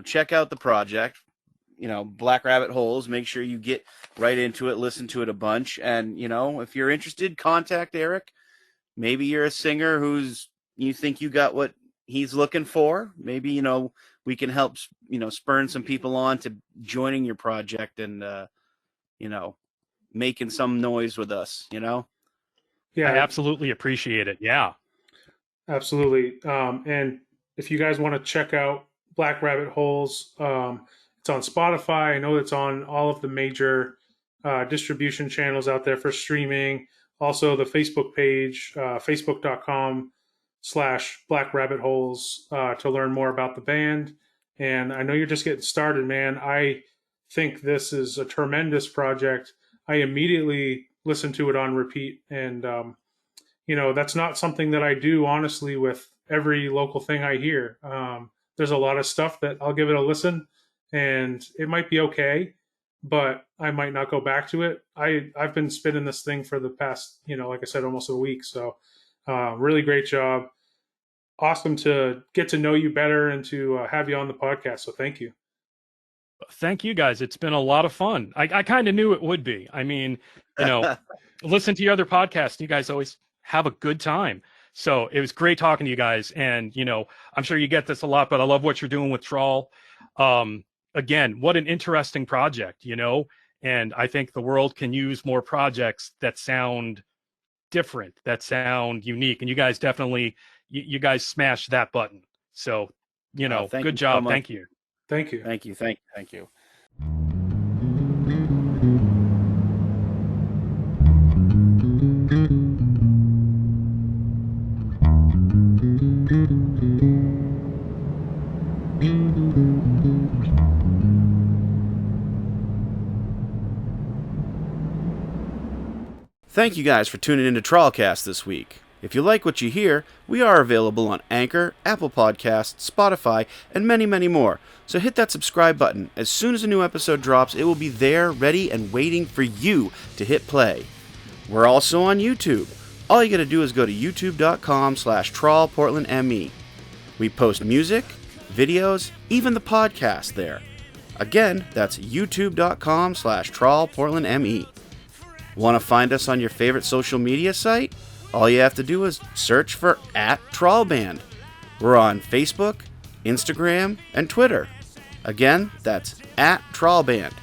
check out the project, Black Rabbit Holes, make sure you get right into it, listen to it a bunch. And, if you're interested, contact Eric. Maybe you're a singer you think you got what he's looking for. Maybe, we can help, spurn some people on to joining your project and, making some noise with us, Yeah, I absolutely appreciate it. Yeah. absolutely. And if you guys want to check out Black Rabbit Holes, it's on Spotify. I know it's on all of the major distribution channels out there for streaming. Also, the Facebook page, facebook.com/Black Rabbit Holes, to learn more about the band. And I know you're just getting started, man. I think this is a tremendous project. I immediately listened to it on repeat. And, that's not something that I do, honestly, with every local thing I hear. There's a lot of stuff that I'll give it a listen, and it might be okay, but I might not go back to it. I've been spinning this thing for the past, like I said, almost a week. So really great job. Awesome to get to know you better and to have you on the podcast. So thank you. Thank you guys. It's been a lot of fun. I kind of knew it would be. I mean, listen to your other podcasts. You guys always have a good time. So it was great talking to you guys. And, I'm sure you get this a lot, but I love what you're doing with Trawl. Again, what an interesting project, and I think the world can use more projects that sound different, that sound unique. And you guys definitely, you guys smashed that button. So, good job. Thank you. Thank you. Thank you. Thank you. Thank you guys for tuning into TrawlCast this week. If you like what you hear, we are available on Anchor, Apple Podcasts, Spotify, and many, many more. So hit that subscribe button. As soon as a new episode drops, it will be there, ready, and waiting for you to hit play. We're also on YouTube. All you gotta do is go to youtube.com/TrawlPortlandME. We post music, videos, even the podcast there. Again, that's youtube.com/TrawlPortlandME. Want to find us on your favorite social media site? All you have to do is search for @TrawlBand. We're on Facebook, Instagram, and Twitter. Again, that's @TrawlBand.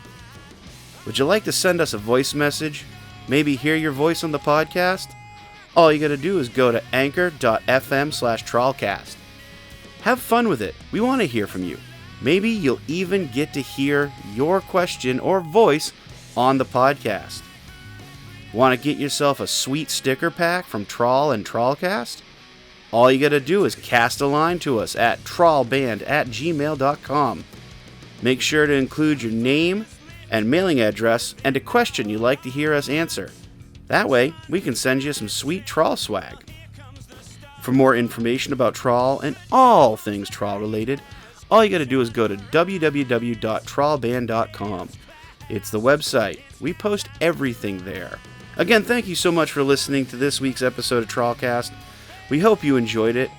Would you like to send us a voice message? Maybe hear your voice on the podcast? All you gotta do is go to anchor.fm/TrawlCast. Have fun with it. We want to hear from you. Maybe you'll even get to hear your question or voice on the podcast. Want to get yourself a sweet sticker pack from Trawl and TrawlCast? all you got to do is cast a line to us at trawlband@gmail.com. Make sure to include your name and mailing address and a question you'd like to hear us answer. That way, we can send you some sweet Trawl swag. For more information about Trawl and all things Trawl related, all you got to do is go to www.trawlband.com. It's the website. We post everything there. Again, thank you so much for listening to this week's episode of TrawlCast. We hope you enjoyed it.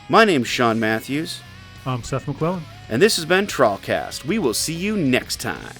My name's Sean Matthews. I'm Seth McClellan. And this has been TrawlCast. We will see you next time.